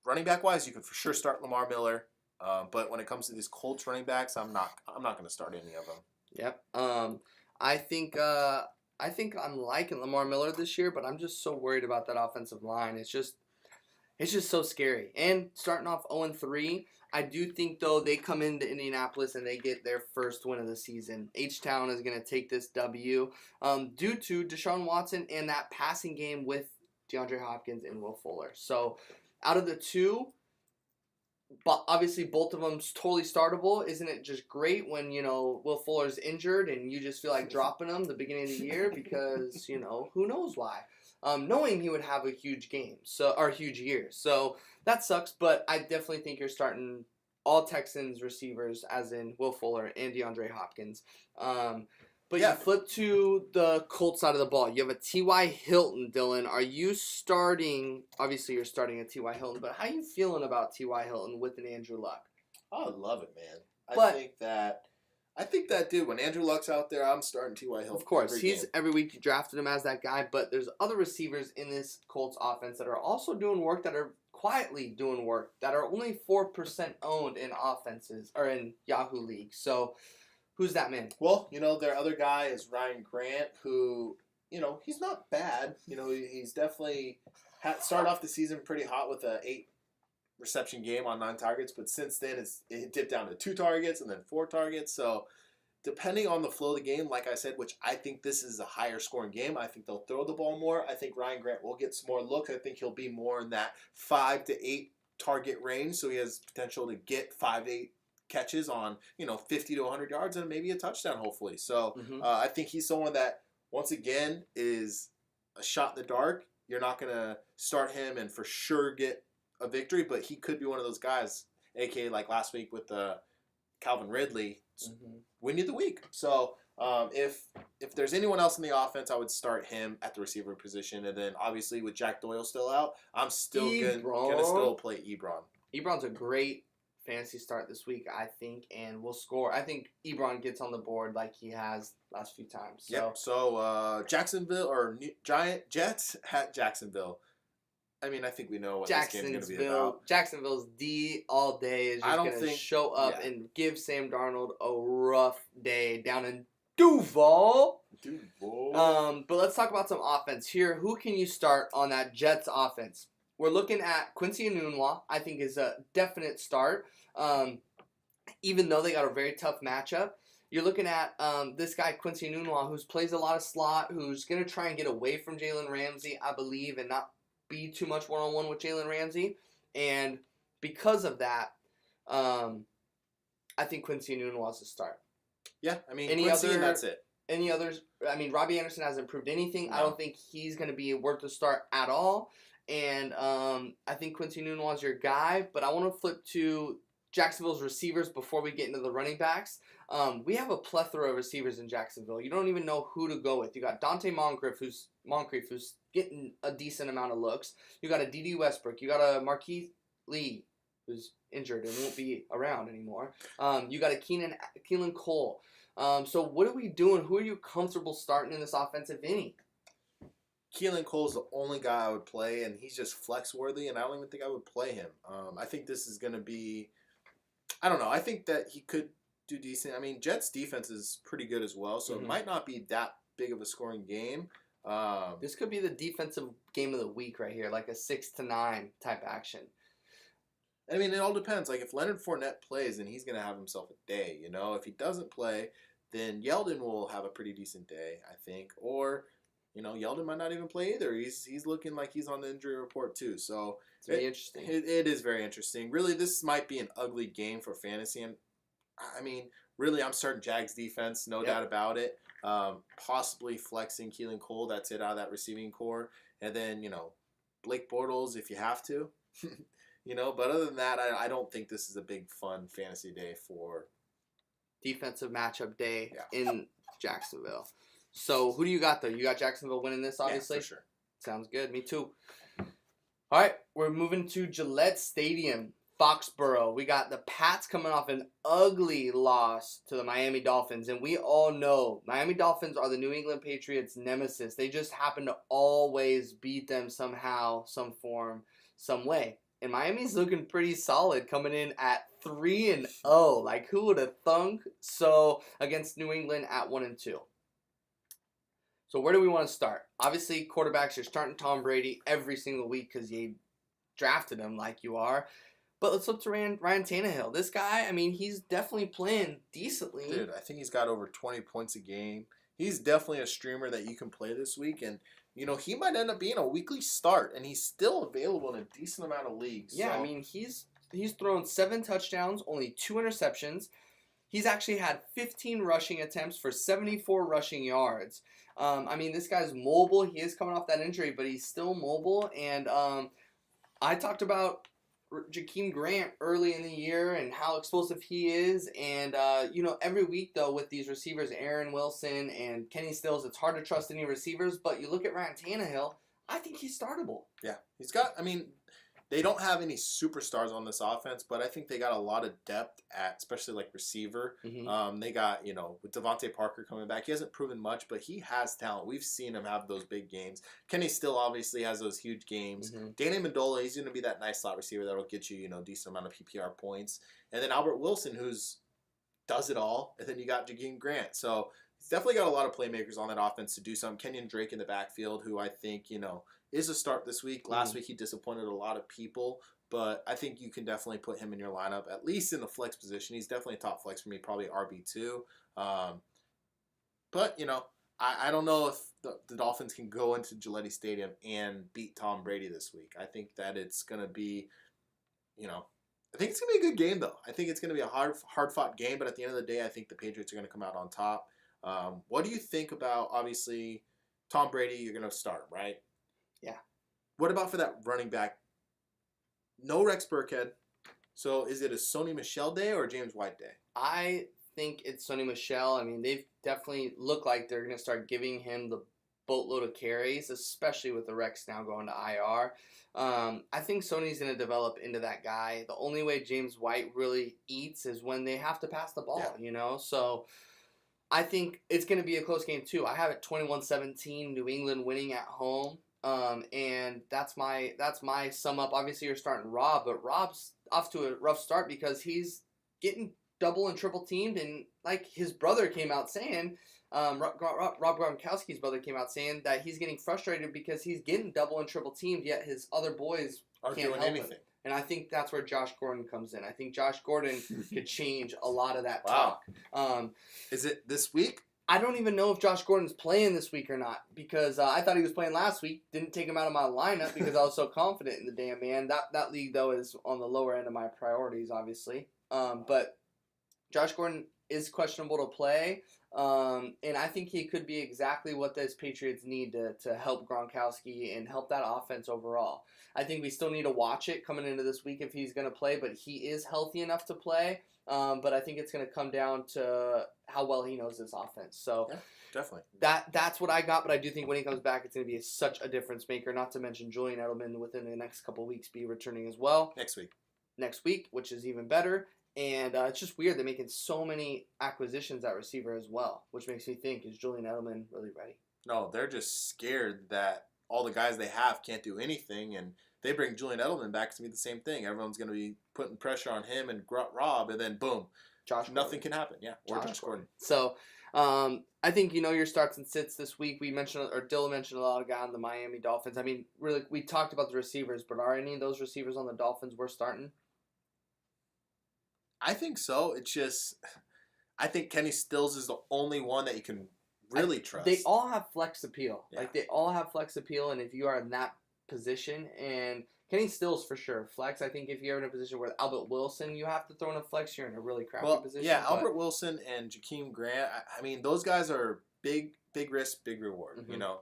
running back wise, you could for sure start Lamar Miller. But when it comes to these Colts running backs, I'm not going to start any of them. Yep. I think I'm liking Lamar Miller this year, but I'm just so worried about that offensive line. It's just so scary. And starting off 0-3, I do think, though, they come into Indianapolis and they get their first win of the season. H-Town is going to take this W due to Deshaun Watson and that passing game with DeAndre Hopkins and Will Fuller. So out of the two, but obviously both of them totally startable. Isn't it just great when, Will Fuller's injured and you just feel like dropping him the beginning of the year because, who knows why? Knowing he would have a huge game, or huge year. So that sucks, but I definitely think you're starting all Texans receivers, as in Will Fuller and DeAndre Hopkins. But Yeah. you flip to the Colts side of the ball. You have a T.Y. Hilton, Dylan. Are you starting? Obviously, you're starting a T.Y. Hilton, but how are you feeling about T.Y. Hilton with an Andrew Luck? I would love it, man. But- I think that dude, when Andrew Luck's out there, I'm starting T.Y. Hilton. Of course, every he's game. every week you drafted him as that guy, but there's other receivers in this Colts offense that are also doing work, that are quietly doing work, that are only 4% owned in offenses or in Yahoo League. So who's that man? Well, their other guy is Ryan Grant, who, he's not bad. He's definitely started off the season pretty hot with a 8 reception game on 9 targets, but since then it dipped down to 2 targets and then 4 targets. So depending on the flow of the game, like I said, which I think this is a higher scoring game, I think they'll throw the ball more. I think Ryan Grant will get some more looks. I think he'll be more in that 5 to 8 target range, so he has potential to get 5 to 8 catches on 50 to 100 yards and maybe a touchdown, hopefully. So I think he's someone that, once again, is a shot in the dark. You're not going to start him and for sure get a victory, but he could be one of those guys, aka like last week with Calvin Ridley, win you the week. So if there's anyone else in the offense, I would start him at the receiver position, and then obviously with Jack Doyle still out, I'm still gonna still play Ebron. Ebron's a great fantasy start this week, I think, and will score. I think Ebron gets on the board like he has last few times. So. Yep. So Jacksonville or Jets at Jacksonville. I mean, I think we know what this game's going to be about. Jacksonville's D all day is just going to show up and give Sam Darnold a rough day down in Duval. But let's talk about some offense here. Who can you start on that Jets offense? We're looking at Quincy Enunwa, I think is a definite start. Even though they got a very tough matchup. You're looking at this guy, Quincy Enunwa, who plays a lot of slot, who's going to try and get away from Jalen Ramsey, I believe, and not be too much one-on-one with Jalen Ramsey. And because of that, I think Quincy Enunwa is a start. Yeah, I mean, Quincy, and that's it. Any others? I mean, Robbie Anderson hasn't proved anything. No. I don't think he's going to be worth a start at all. And I think Quincy Enunwa is your guy. But I want to flip to Jacksonville's receivers before we get into the running backs. We have a plethora of receivers in Jacksonville. You don't even know who to go with. You got Dante Moncrief, who's getting a decent amount of looks. You got a D.D. Westbrook. You got a Marquise Lee, who's injured and won't be around anymore. You got a Keelan Cole. So what are we doing? Who are you comfortable starting in this offense, if any? Keelan Cole's the only guy I would play, and he's just flex worthy, and I don't even think I would play him. I think this is going to be, I don't know. I think that he could do decent. I mean, Jets' defense is pretty good as well, so it might not be that big of a scoring game. This could be the defensive game of the week right here, like a 6-9 type action. I mean, it all depends. Like, if Leonard Fournette plays, then he's going to have himself a day, If he doesn't play, then Yeldon will have a pretty decent day, I think. Or, Yeldon might not even play either. He's looking like he's on the injury report, too. So, it's very interesting. It is very interesting. Really, this might be an ugly game for fantasy. And, I mean, really, I'm starting Jags defense, no doubt about it. Possibly flexing Keelan Cole. That's it out of that receiving core. And then, Blake Bortles if you have to. But other than that, I don't think this is a big fun fantasy day for defensive matchup day Yeah. in Jacksonville. So who do you got, though? You got Jacksonville winning this, obviously? Yeah, for sure. Sounds good. Me too. All right, we're moving to Gillette Stadium, Foxborough. We got the Pats coming off an ugly loss to the Miami Dolphins, and we all know Miami Dolphins are the New England Patriots' nemesis. They just happen to always beat them somehow, some form, some way. And Miami's looking pretty solid, coming in at 3-0. Like, who would have thunk? So against New England at 1-2. So where do we want to start? Obviously, quarterbacks, you're starting Tom Brady every single week because you drafted him like you are. But let's look to Ryan Tannehill. This guy, he's definitely playing decently. Dude, I think he's got over 20 points a game. He's definitely a streamer that you can play this week. And, he might end up being a weekly start. And he's still available in a decent amount of leagues. Yeah, so. he's thrown 7 touchdowns, only 2 interceptions. He's actually had 15 rushing attempts for 74 rushing yards. This guy's mobile. He is coming off that injury, but he's still mobile. And I talked about Jakeem Grant early in the year and how explosive he is. And, every week, though, with these receivers, Aaron Wilson and Kenny Stills, it's hard to trust any receivers. But you look at Ryan Tannehill, I think he's startable. Yeah, he's got, they don't have any superstars on this offense, but I think they got a lot of depth at, especially like receiver. Mm-hmm. They got, with Devontae Parker coming back, he hasn't proven much, but he has talent. We've seen him have those big games. Kenny still obviously has those huge games. Mm-hmm. Danny Amendola, he's going to be that nice slot receiver that'll get you, decent amount of PPR points. And then Albert Wilson, who's does it all. And then you got Jakeem Grant. So he's definitely got a lot of playmakers on that offense to do something. Kenyon Drake in the backfield, who I think, is a start this week. Last week he disappointed a lot of people, but I think you can definitely put him in your lineup, at least in the flex position. He's definitely a top flex for me, probably RB2. But, I don't know if the Dolphins can go into Gillette Stadium and beat Tom Brady this week. I think that it's going to be, I think it's going to be a good game, though. I think it's going to be a hard-fought game, but at the end of the day, I think the Patriots are going to come out on top. What do you think about, obviously, Tom Brady, you're going to start, right? Yeah. What about for that running back? No Rex Burkhead. So is it a Sony Michel day or a James White day? I think it's Sony Michel. They've definitely looked like they're going to start giving him the boatload of carries, especially with the Rex now going to IR. I think Sony's going to develop into that guy. The only way James White really eats is when they have to pass the ball, So I think it's going to be a close game, too. I have it 21-17, New England winning at home. And that's my sum up. Obviously, you're starting Rob, but Rob's off to a rough start because he's getting double and triple teamed, and like his brother came out saying, Rob Gronkowski's brother came out saying that he's getting frustrated because he's getting double and triple teamed, yet his other boys Aren't can't doing help anything. him. And I think that's where Josh Gordon comes in. I think Josh Gordon could change a lot of that Wow. talk. Is it this week? I don't even know if Josh Gordon's playing this week or not because I thought he was playing last week. Didn't take him out of my lineup because I was so confident in the damn man. That league, though, is on the lower end of my priorities, obviously. But Josh Gordon is questionable to play, and I think he could be exactly what those Patriots need to help Gronkowski and help that offense overall. I think we still need to watch it coming into this week if he's going to play, but he is healthy enough to play. But I think it's going to come down to how well he knows this offense. So Yeah, definitely. that's what I got. But I do think when he comes back, it's going to be such a difference maker. Not to mention Julian Edelman within the next couple of weeks be returning as well next week, which is even better. And it's just weird they're making so many acquisitions at receiver as well, which makes me think, is Julian Edelman really ready? No, they're just scared that all the guys they have can't do anything, and they bring Julian Edelman back to be the same thing. Everyone's going to be putting pressure on him and Rob, and then boom, nothing can happen. Yeah, or Josh Gordon. So I think your starts and sits this week. We mentioned, or Dylan mentioned a lot of guys on the Miami Dolphins. Really, we talked about the receivers, but are any of those receivers on the Dolphins worth starting? I think so. It's just, I think Kenny Stills is the only one that you can really trust. They all have flex appeal. Yeah. They all have flex appeal, and if you are in that position, and Kenny Stills for sure flex. I think if you're in a position where Albert Wilson, you have to throw in a flex, you're in a really crappy position. Yeah, Albert Wilson and Jakeem Grant. Those guys are big risk, big reward. Mhm. You know,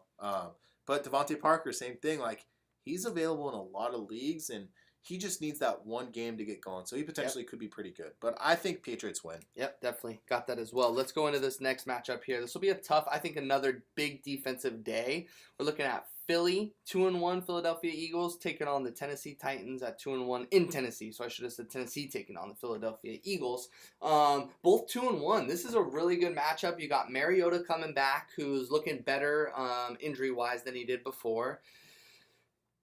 but Devontae Parker, same thing. Like he's available in a lot of leagues, and he just needs that one game to get going. So he potentially could be pretty good. But I think Patriots win. Yep, definitely got that as well. Let's go into this next matchup here. This will be a tough, I think, another big defensive day. We're looking at Philly, 2-1 Philadelphia Eagles taking on the Tennessee Titans at 2-1 in Tennessee. So I should have said Tennessee taking on the Philadelphia Eagles. Both 2-1. This is a really good matchup. You got Mariota coming back, who's looking better injury-wise than he did before.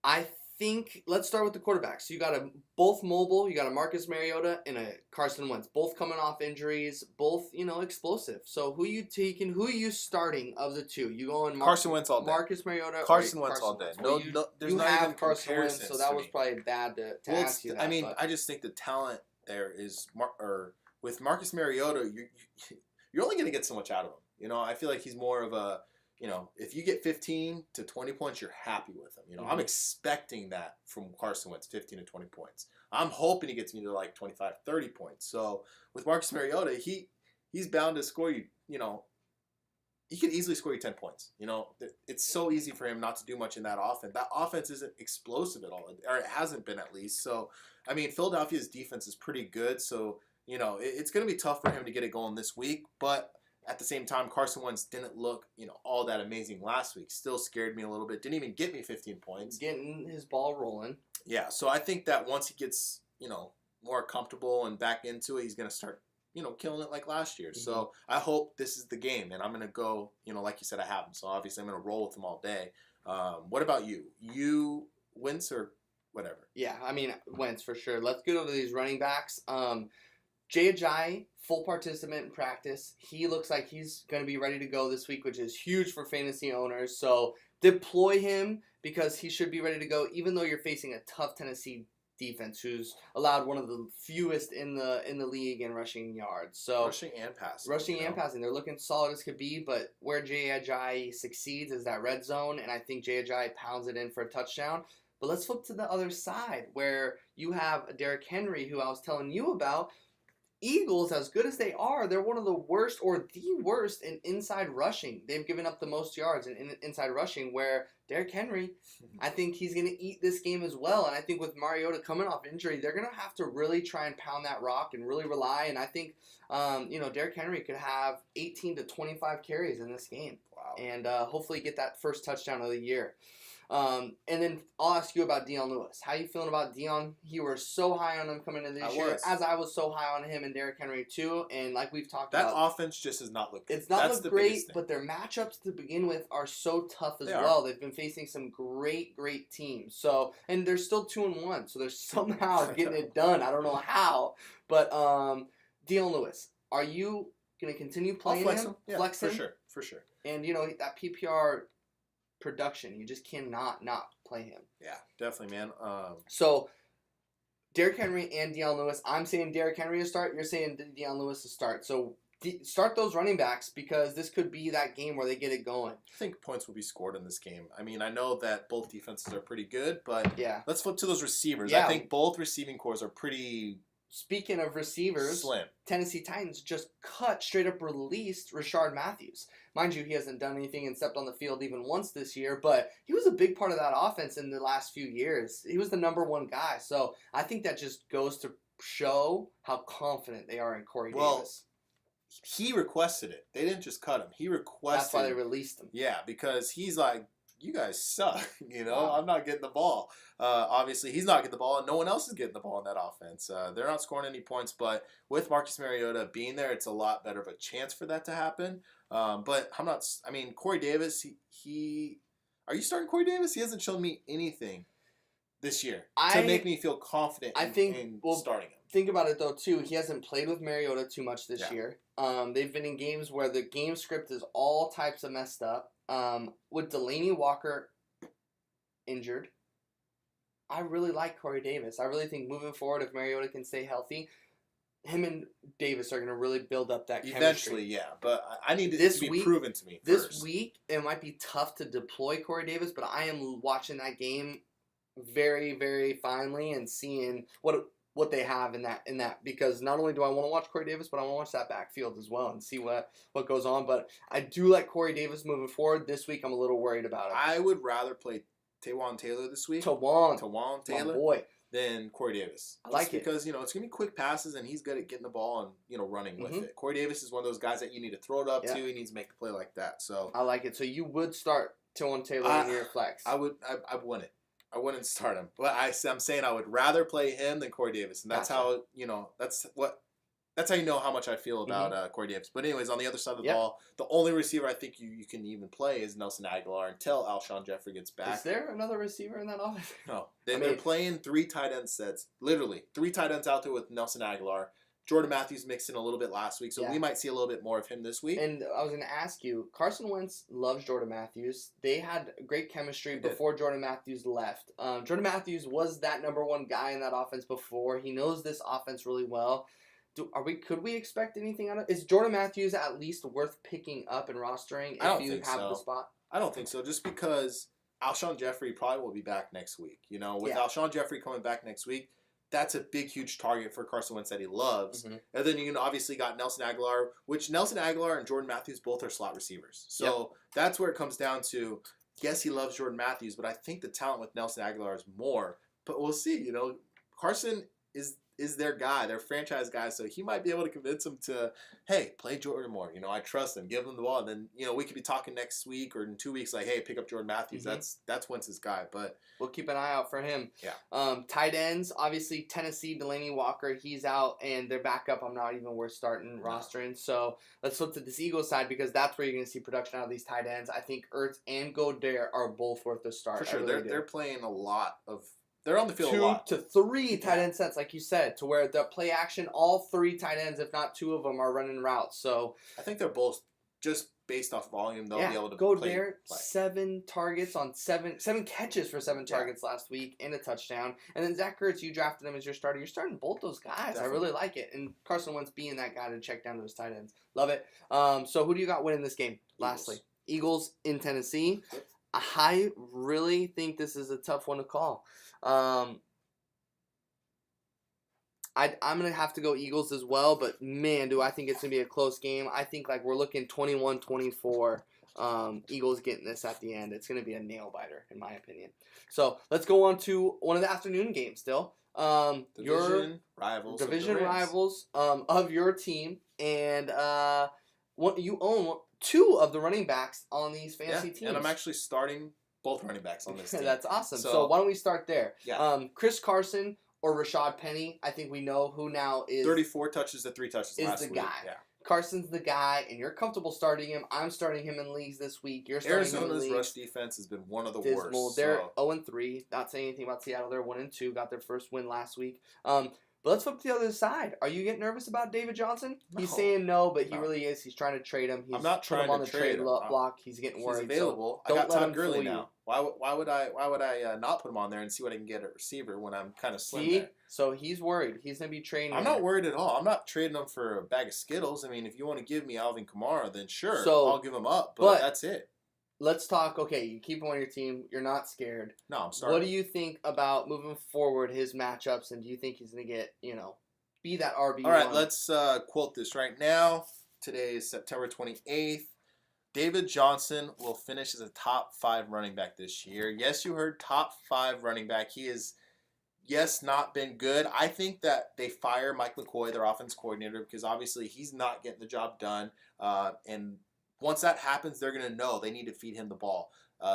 I think let's start with the quarterbacks. You got both mobile. You got a Marcus Mariota and a Carson Wentz, both coming off injuries, both explosive. So who you taking? Who are you starting of the two? You going Carson Wentz all day. Marcus Mariota, Carson Wentz all day. Wentz? No, Well, you, there's you not have even Carson Wentz, so comparisons that to was me. probably bad to Well, ask you that. I mean, but- I just think the talent there is, with Marcus Mariota, you're only going to get so much out of him. You know, I feel like he's more of a, if you get 15 to 20 points, you're happy with him. I'm Mhm. expecting that from Carson Wentz, 15 to 20 points. I'm hoping he gets me to like 25, 30 points. So with Marcus Mariota, he's bound to score you, he could easily score you 10 points. It's so easy for him not to do much in that offense. That offense isn't explosive at all, or it hasn't been at least. So, I mean, Philadelphia's defense is pretty good. So, it's going to be tough for him to get it going this week. But at the same time, Carson Wentz didn't look, all that amazing last week. Still scared me a little bit. Didn't even get me 15 points. getting his ball rolling. Yeah, so I think that once he gets, more comfortable and back into it, he's going to start, killing it like last year. Mhm. So I hope this is the game, and I'm going to go, like you said, I have him. So obviously I'm going to roll with him all day. What about you? You, Wentz, or whatever? Yeah, I mean, Wentz for sure. Let's get over these running backs. Jay Ajayi, full participant in practice. He looks like he's going to be ready to go this week, which is huge for fantasy owners. So deploy him because he should be ready to go, even though you're facing a tough Tennessee defense who's allowed one of the fewest in the league in rushing yards. So Rushing and passing. Rushing and passing. They're looking solid as could be, but where Jay Ajayi succeeds is that red zone, and I think Jay Ajayi pounds it in for a touchdown. But let's flip to the other side where you have Derrick Henry, who I was telling you about. Eagles, as good as they are, they're one of the worst or the worst in inside rushing. They've given up the most yards in inside rushing, where Derrick Henry, I think he's going to eat this game as well. And I think with Mariota coming off injury, they're going to have to really try and pound that rock and really rely. And I think, Derrick Henry could have 18 to 25 carries in this game. Wow. And hopefully get that first touchdown of the year. And then I'll ask you about Dion Lewis. How you feeling about Dion? You were so high on him coming into this year, as I was so high on him and Derrick Henry too. And like we've talked That about, offense just does not look good. it's not That's looked the great, biggest thing. but their matchups to begin with are so tough as They are. well. They've been facing some great teams. So, and they're still 2-1, so they're somehow getting it done. I don't know how, but Dion Lewis, are you going to continue I'll playing flex him? him. Yeah, Flex for him? sure. For sure. And that PPR production, you just cannot not play him. Yeah, definitely, man. So, Derrick Henry and Dion Lewis. I'm saying Derrick Henry to start. You're saying Dion Lewis to start. So, start those running backs because this could be that game where they get it going. I think points will be scored in this game. I mean, I know that both defenses are pretty good, but Yeah. let's flip to those receivers. Yeah. I think both receiving cores are pretty Speaking of receivers, slim. Tennessee Titans just straight up released Rashard Matthews. Mind you, he hasn't done anything and stepped on the field even once this year, but he was a big part of that offense in the last few years. He was the number one guy. So I think that just goes to show how confident they are in Corey Davis. He requested it. They didn't just cut him. He requested. That's why they released him. Yeah, because he's like, you guys suck. Wow. I'm not getting the ball. Obviously, he's not getting the ball, and no one else is getting the ball in that offense. They're not scoring any points, but with Marcus Mariota being there, it's a lot better of a chance for that to happen. But I'm not. I mean, Corey Davis. He are you starting Corey Davis? He hasn't shown me anything this year to make me feel confident. in starting him. Think about it though too. He hasn't played with Mariota too much this Yeah. year. They've been in games where the game script is all types of messed up. With Delaney Walker injured, I really like Corey Davis. I really think moving forward, if Mariota can stay healthy, him and Davis are going to really build up that chemistry. Eventually, yeah, but I need it This to be week- proven to me This first. week, it might be tough to deploy Corey Davis, but I am watching that game very, very finely and seeing what what they have in that because not only do I want to watch Corey Davis, but I want to watch that backfield as well and see what goes on. But I do like Corey Davis moving forward. This week I'm a little worried about him. I would rather play Taywan Taylor this week. Tawan Taylor. my boy. Than Corey Davis. I like it. Because, it's going to be quick passes and he's good at getting the ball and, running with it. Corey Davis is one of those guys that you need to throw it up to. He needs to make the play like that. So I like it. So you would start Tawan Taylor in your flex. I wouldn't. I wouldn't start him. But I'm saying I would rather play him than Corey Davis. And that's how, that's how you know how much I feel about Corey Davis. But anyways, on the other side of the ball, the only receiver I think you can even play is Nelson Aguilar until Alshon Jeffrey gets back. Is there another receiver in that offense? No. They're playing 3 tight end sets. Literally, 3 tight ends out there with Nelson Aguilar. Jordan Matthews mixed in a little bit last week, so we might see a little bit more of him this week. And I was going to ask you, Carson Wentz loves Jordan Matthews. They had great chemistry before Jordan Matthews left. Jordan Matthews was that number 1 guy in that offense before. He knows this offense really well. Could we expect anything out of it? Is Jordan Matthews at least worth picking up and rostering if you have the spot? I don't think so, just because Alshon Jeffrey probably will be back next week. With Alshon Jeffrey coming back next week, that's a big, huge target for Carson Wentz that he loves. And then you obviously got Nelson Aguilar, which Nelson Aguilar and Jordan Matthews both are slot receivers. So that's where it comes down to, yes, he loves Jordan Matthews, but I think the talent with Nelson Aguilar is more. But we'll see. Carson is their guy, their franchise guy, so he might be able to convince him to, hey, play Jordan more. I trust him. Give him the ball. And then, we could be talking next week or in 2 weeks like, hey, pick up Jordan Matthews. That's Wentz's guy. But we'll keep an eye out for him. Yeah. Tight ends, obviously Tennessee, Delaney Walker, he's out, and their backup I'm not even worth starting rostering. So let's flip to this Eagles side because that's where you're going to see production out of these tight ends. I think Ertz and Goddard are both worth a start. For sure. They're playing a lot of... They're on the field a lot. 2 to 3 tight end sets, like you said, to where the play action, all 3 tight ends, if not 2 of them, are running routes. So I think they're both just based off volume. They'll be able to go play. there. 7 targets on 7 catches for 7 targets last week and a touchdown. And then Zach Ertz, you drafted him as your starter. You're starting both those guys. Definitely. I really like it. And Carson Wentz being that guy to check down to his tight ends. Love it. So who do you got winning this game? Lastly, Eagles in Tennessee. Yep. I really think this is a tough one to call. I'm going to have to go Eagles as well, but man, do I think it's going to be a close game. I think we're looking 21-24, Eagles getting this at the end. It's going to be a nail-biter, in my opinion. So let's go on to one of the afternoon games still. Division rivals of your team, and you own 2 of the running backs on these fantasy teams. And I'm actually starting both running backs on this team. That's awesome. So why don't we start there? Yeah. Chris Carson or Rashad Penny, I think we know who now is 34 touches to 3 touches last week. Is the guy. Yeah. Carson's the guy, and you're comfortable starting him. I'm starting him in leagues this week. You're starting him in leagues. Arizona's rush defense has been one of the dismal. worst. They're 0-3. Not saying anything about Seattle. They're 1-2. Got their first win last week. But let's flip to the other side. Are you getting nervous about David Johnson? No. He's saying no, but he really is. He's trying to trade him. I'm not trying on to the trade him. block. He's getting worried. He's available. So I got don't let Todd him Gurley fool now. Why would I not put him on there and see what I can get at receiver when I'm kind of slim See? there? So he's worried. He's going to be trading. I'm not worried at all. I'm not trading him for a bag of Skittles. I mean, if you want to give me Alvin Kamara, then sure, So- I'll give him up. But that's it. Let's talk. Okay, you keep him on your team. You're not scared. No, I'm starting. What do you think about moving forward his matchups, and do you think he's going to get, be that RB1? All right, let's quote this right now. Today is September 28th. David Johnson will finish as a top 5 running back this year. Yes, you heard top 5 running back. He is, not been good. I think that they fire Mike McCoy, their offense coordinator, because obviously he's not getting the job done. And once that happens, they're going to know they need to feed him the ball.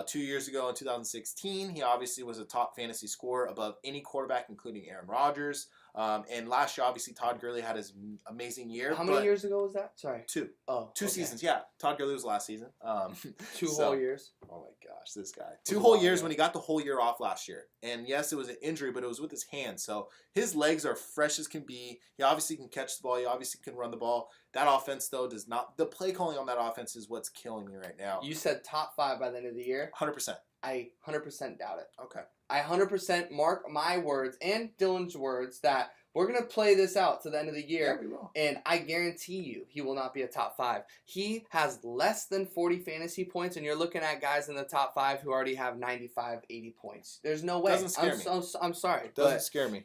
2 years ago in 2016, he obviously was a top fantasy scorer above any quarterback, including Aaron Rodgers. And last year, obviously, Todd Gurley had his amazing year. How many years ago was that? Sorry. 2. Oh, 2 okay. seasons, yeah. Todd Gurley was last season. 2 whole years. Oh my gosh, this guy. 2 whole years when he got the whole year off last year. And yes, it was an injury, but it was with his hands. So his legs are fresh as can be. He obviously can catch the ball. He obviously can run the ball. That offense, though, does not. The play calling on that offense is what's killing me right now. You said top 5 by the end of the year. 100%. I 100% doubt it. Okay. I 100% mark my words and Dylan's words that We're going to play this out to the end of the year. Yeah, we will. And I guarantee you, he will not be a top 5. He has less than 40 fantasy points, and you're looking at guys in the top 5 who already have 95, 80 points. There's no way. Doesn't scare me. I'm sorry. Doesn't scare me.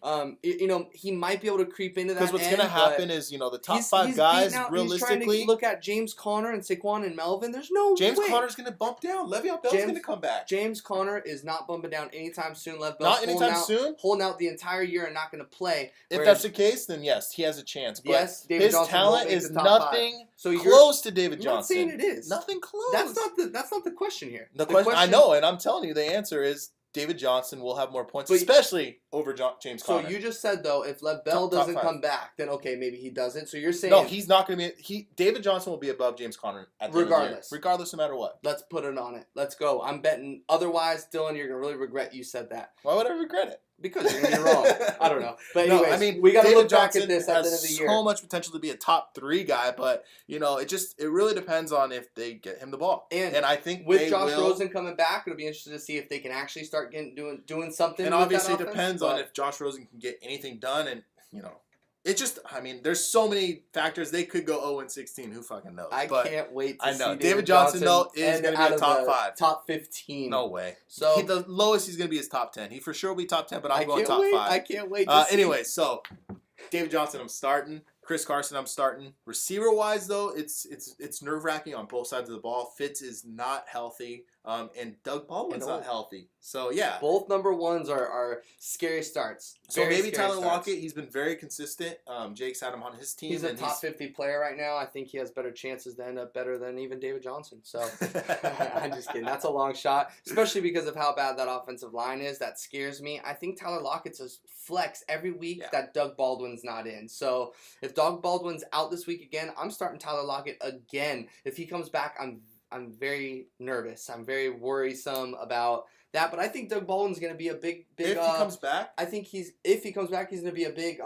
He might be able to creep into that. Because what's going to happen is, the top he's 5 guys, beating out- realistically, he's trying to look at James Conner and Saquon and Melvin. There's no James way. Conner's going to bump down. Le'Veon Bell's going to come back. James Conner is not bumping down anytime soon. Lev Not Bell's anytime soon. holding out the entire year and not going to play. If Whereas- that's the case, then yes, he has a chance. But yes, David his Johnson talent won't make is the top 5. nothing So you're close to David I'm Johnson. not saying it is. Nothing close. That's not the question here. The question. I know, and I'm telling you, the answer is David Johnson will have more points, But- especially over James So Conner. you just said though, if Lev Bell Top doesn't 5. come back, then okay, maybe he doesn't. So you're saying No, he's not going to be. David Johnson will be above James Conner at the end of the year, Regardless. regardless, no matter what. let's put it on it. Let's go. I'm betting. Otherwise, Dylan, you're gonna really regret you said that Why would I regret it? because you're gonna be wrong. I don't know. But No, anyways, I mean, we got to David look back Johnson at this at the end of has the year. so much potential to be a top 3 guy, but it really depends on if they get him the ball. And I think With they Josh will. Rosen coming back, it'll be interesting to see if they can actually start doing something. And with obviously, that it offense, depends but on if Josh Rosen can get anything done, and there's so many factors. They could go 0-16. Who fucking knows? I But can't wait to I know. see David Johnson, though, is end gonna be out a of top the 5. top 15. No way. So The lowest he's going to be is top 10. He for sure will be top 10, but I'm I going can't top wait. 5. I can't wait. To see. Anyway, so David Johnson, I'm starting. Chris Carson, I'm starting. Receiver wise, though, it's nerve wracking on both sides of the ball. Fitz is not healthy, and Doug Baldwin's And not healthy. So yeah. Both number ones are scary starts. So Very maybe scary Tyler starts. Lockett. He's been very consistent. Jake's had him on his team. He's a and top 50 player right now. I think he has better chances to end up better than even David Johnson. So I'm just kidding. That's a long shot, especially because of how bad that offensive line is. That scares me. I think Tyler Lockett's a flex every week that Doug Baldwin's not in. So if Doug Baldwin's out this week again, I'm starting Tyler Lockett again. If he comes back, I'm very nervous. I'm very worrisome about that. But I think Doug Baldwin's going to be a big. If he comes back, I think if he comes back, he's going to be a big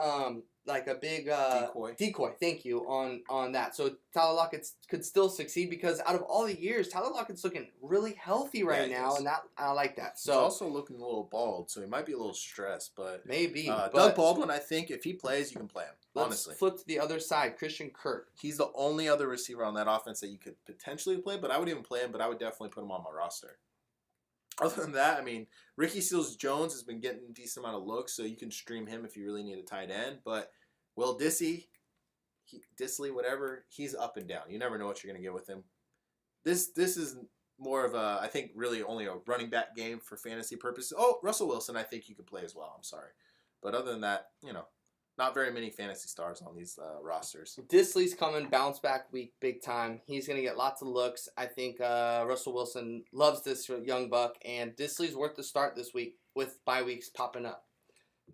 decoy. Decoy, thank you on that. So Tyler Lockett could still succeed because out of all the years, Tyler Lockett's looking really healthy right he now, is. and that I like that. He's So also looking a little bald, so he might be a little stressed. But maybe Doug but Baldwin, I think if he plays, you can play him. let's Honestly. flip to the other side. Christian Kirk. He's the only other receiver on that offense that you could potentially play, but I wouldn't even play him, but I would definitely put him on my roster. Other than that, I mean, Ricky Seals-Jones has been getting a decent amount of looks, so you can stream him if you really need a tight end. But Will Disley, whatever, he's up and down. You never know what you're going to get with him. This is more of a, I think, really only a running back game for fantasy purposes. Oh, Russell Wilson, I think you could play as well. I'm sorry. But other than that, not very many fantasy stars on these rosters. Disley's coming, bounce back week, big time. He's going to get lots of looks. I think Russell Wilson loves this young buck, and Disley's worth the start this week with bye weeks popping up.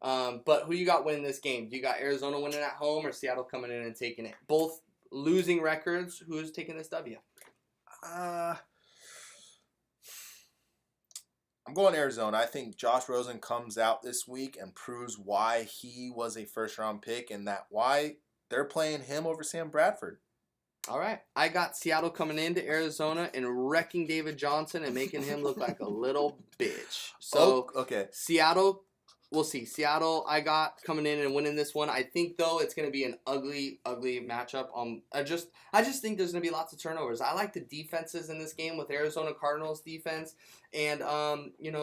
But who you got winning this game? You got Arizona winning at home or Seattle coming in and taking it? Both losing records. Who's taking this W? I'm going Arizona. I think Josh Rosen comes out this week and proves why he was a first-round pick and that why they're playing him over Sam Bradford. All right. I got Seattle coming into Arizona and wrecking David Johnson and making him look like a little bitch. So okay. Seattle, we'll see. Seattle, I got coming in and winning this one. I think, though, it's going to be an ugly, ugly matchup. I just think there's going to be lots of turnovers. I like the defenses in this game with Arizona Cardinals defense. And,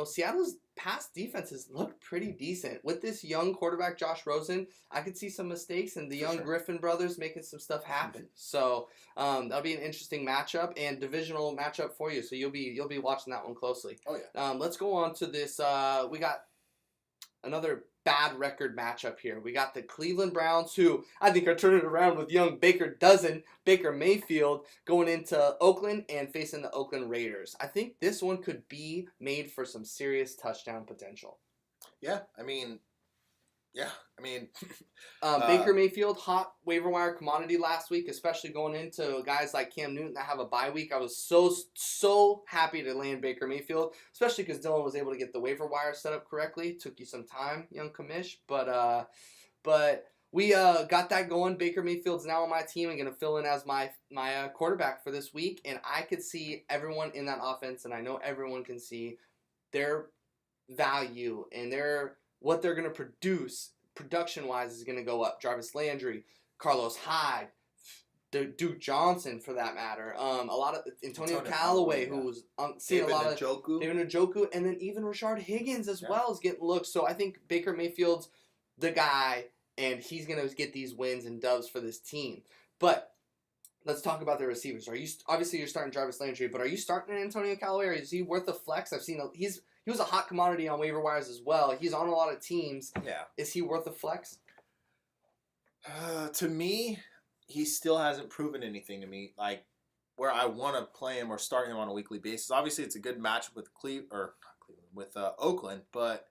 Seattle's past defenses look pretty decent. With this young quarterback, Josh Rosen, I could see some mistakes and the young Griffin brothers making some stuff happen. So that'll be an interesting matchup and divisional matchup for you. So you'll be watching that one closely. Oh, yeah. Let's go on to this. We got another bad record matchup here. We got the Cleveland Browns, who I think are turning around with young Baker Mayfield, going into Oakland and facing the Oakland Raiders. I think this one could be made for some serious touchdown potential. Yeah, I mean, Baker Mayfield, hot waiver wire commodity last week, especially going into guys like Cam Newton that have a bye week. I was so happy to land Baker Mayfield, especially because Dylan was able to get the waiver wire set up correctly. Took you some time, young commish, but we got that going. Baker Mayfield's now on my team and going to fill in as my quarterback for this week, and I could see everyone in that offense, and I know everyone can see their value and what they're going to produce production-wise is going to go up. Jarvis Landry, Carlos Hyde, Duke Johnson, for that matter. A lot of Antonio Callaway, yeah. who's seeing a lot of Njoku. David Njoku, and then even Rashard Higgins as well is getting looks. So I think Baker Mayfield's the guy, and he's going to get these wins and dubs for this team. But let's talk about the receivers. Obviously you're starting Jarvis Landry, but are you starting Antonio Callaway, or is he worth a flex? I've seen he was a hot commodity on waiver wires as well. He's on a lot of teams. Yeah. Is he worth a flex? To me, he still hasn't proven anything to me, like where I want to play him or start him on a weekly basis. Obviously, it's a good matchup with Oakland, but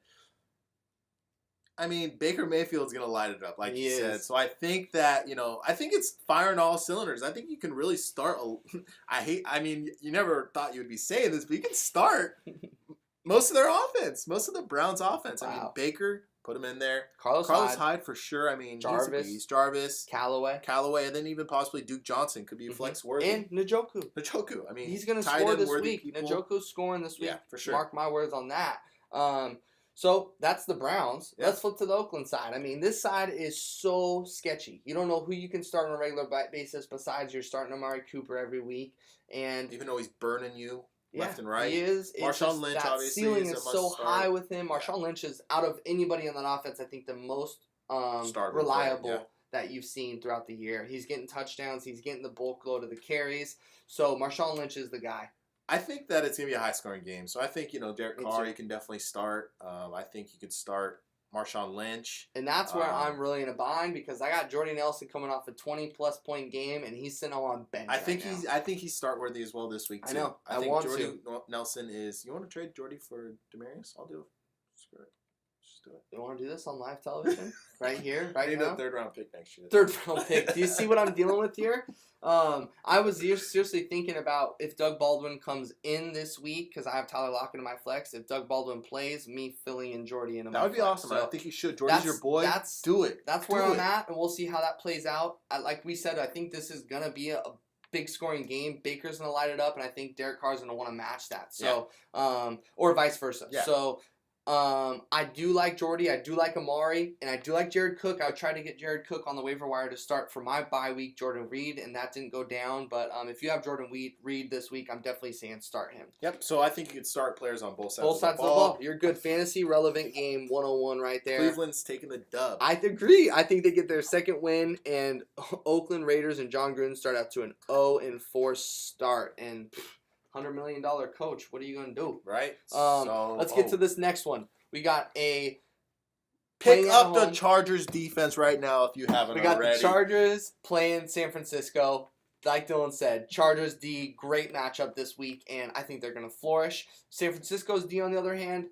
I mean, Baker Mayfield's going to light it up, like you said. So I think that, I think it's firing all cylinders. I think you can really start. You never thought you would be saying this, but you can start most of their offense, most of the Browns' offense. Wow. I mean, Baker, put him in there. Carlos Hyde for sure. I mean, Jarvis. he's a beast. Jarvis, Callaway, and then even possibly Duke Johnson could be flex worthy. and Njoku. I mean, He's going to tight score end this worthy week. people. Njoku's scoring this week. Yeah, for sure. Mark my words on that. So that's the Browns. Yeah. Let's flip to the Oakland side. I mean, this side is so sketchy. You don't know who you can start on a regular basis besides you're starting Amari Cooper every week. And Even though he's burning you left and right. he is. It's Marshawn just Lynch, that obviously, ceiling is a is so must-start. high with him. Marshawn Lynch is, out of anybody on that offense, I think the most Starter reliable player, that you've seen throughout the year. He's getting touchdowns. He's getting the bulk load of the carries. So Marshawn Lynch is the guy. I think that it's going to be a high-scoring game. So I think, Derek Me Carr, too. you can definitely start. I think you could start Marshawn Lynch. And that's where I'm really in a bind because I got Jordy Nelson coming off a 20-plus point game, and he's sitting on bench. I think he's start worthy as well this week too. I know. I I think want Jordy Nelson is. You want to trade Jordy for Demarius? I'll do it. Screw it. Just do it. You want to do this on live television? Right here? I Right need now? a third-round pick next year. Third round pick. Do you see what I'm dealing with here? I was seriously thinking about if Doug Baldwin comes in this week, because I have Tyler Lockett in my flex. If Doug Baldwin plays, me filling in Jordy in my That would be flex. awesome. So I think you should. Jordy's your boy. Do it. That's where Do I'm it. at, and we'll see how that plays out. Like we said, I think this is going to be a big scoring game. Baker's going to light it up, and I think Derek Carr's going to want to match that. So, or vice versa. Yeah. So, I do like Jordy. I do like Amari, and I do like Jared Cook. I would try to get Jared Cook on the waiver wire to start for my bye week, Jordan Reed, and that didn't go down. But if you have Jordan Reed this week, I'm definitely saying start him. Yep. So I think you could start players on both sides. Both sides of of the ball. You're good. Fantasy relevant game 101 right there. Cleveland's taking the dub. I agree. I think they get their second win, and Oakland Raiders and John Gruden start out to an 0-4 start. And $100 million coach, what are you going to do? Right. Let's get to this next one. We got a Pick playing at up the home. Chargers defense right now if you haven't We got already. the Chargers playing San Francisco. Like Dylan said, Chargers D, great matchup this week, and I think they're going to flourish. San Francisco's D, on the other hand,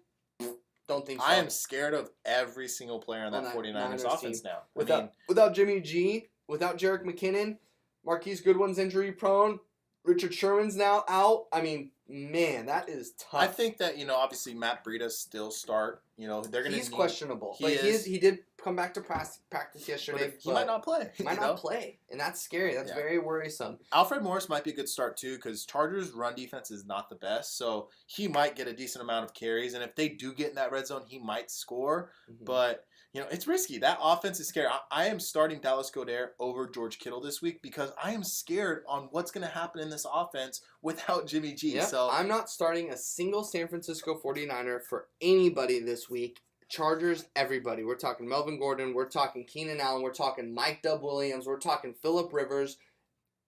don't think so. I am scared of every single player on On that that 49ers Niners offense team. now. Without Jimmy G, without Jerick McKinnon, Marquise Goodwin's injury prone, Richard Sherman's now out. I mean, man, that is tough. I think that, obviously Matt Breida still start. They're going to He's questionable. He But is. he did come back to practice yesterday. He might not play. He might not play, and that's scary. That's Yeah. very worrisome. Alfred Morris might be a good start too because Chargers' run defense is not the best, so he might get a decent amount of carries. And if they do get in that red zone, he might score. Mhm. But it's risky. That offense is scary. I am starting Dallas Goedert over George Kittle this week because I am scared on what's going to happen in this offense without Jimmy G. Yep. So I'm not starting a single San Francisco 49er for anybody this week. Chargers, everybody. We're talking Melvin Gordon. We're talking Keenan Allen. We're talking Mike Dub Williams. We're talking Phillip Rivers.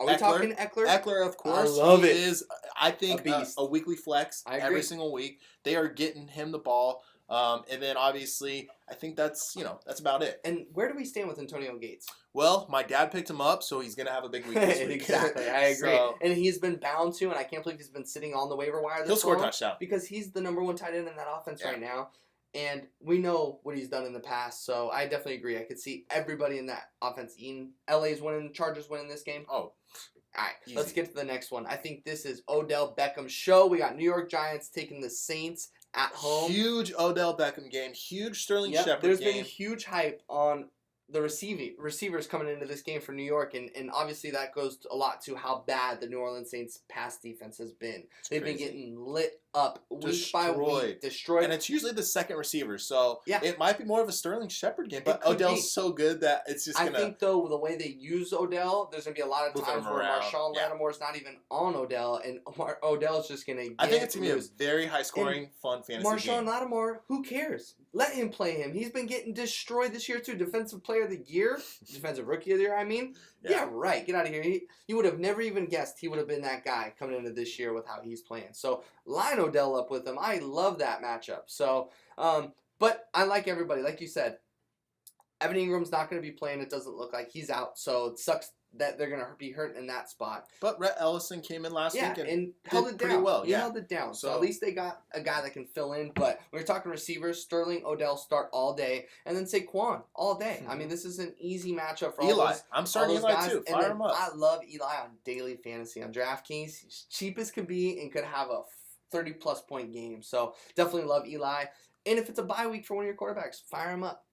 Are we Eckler. talking Eckler? Eckler, of course, I love he it. is. I think A beast. a weekly flex I agree. every single week. They are getting him the ball, and then obviously I think that's about it. And where do we stand with Antonio Gates? Well, my dad picked him up, so he's gonna have a big week this week. Exactly, I agree. So, And he's been bound to, and I can't believe he's been sitting on the waiver wire this he'll score a long, touchdown. because he's the number one tight end in that offense Yeah. right now. And we know what he's done in the past, so I definitely agree. I could see everybody in that offense eating. LA's winning, Chargers winning this game. Oh, All right, easy. let's get to the next one. I think this is Odell Beckham's show. We got New York Giants taking the Saints at home. huge Odell Beckham game, huge Sterling Yep, Shepard there's game. been huge hype on the receivers coming into this game for New York, and obviously that goes a lot to how bad the New Orleans Saints pass defense has been. They've been crazy. getting lit up week by week, destroyed. And it's usually the second receiver, so Yeah. it might be more of a Sterling Shepard game. But could Odell's be. so good that it's just I gonna. think though the way they use Odell, there's gonna be a lot of Move times him where around. Marshawn Yeah. Lattimore's not even on Odell, and Odell's just gonna. I think it's gonna be a loose. very high scoring, fun fantasy Marshawn game. Lattimore, who cares? Let him play him. He's been getting destroyed this year too. Defensive Player of the Year, Defensive Rookie of the Year. I mean, yeah right. Get out of here. You would have never even guessed he would have been that guy coming into this year with how he's playing. So line Odell up with him. I love that matchup. So, but I like everybody. Like you said, Evan Ingram's not going to be playing. It doesn't look like he's out. So it sucks that they're going to be hurt in that spot. But Rhett Ellison came in last week and held it pretty down. well. He Yeah. held it down. So So- at least they got a guy that can fill in. But when you're talking receivers, Sterling, Odell start all day, and then Saquon all day. I mean, this is an easy matchup for all Eli. those. I'm starting all those Eli guys. too. And Fire then him up. I love Eli on daily fantasy on DraftKings. He's cheap as can be and could have a 30-plus point game. So definitely love Eli. And if it's a bye week for one of your quarterbacks, fire him up.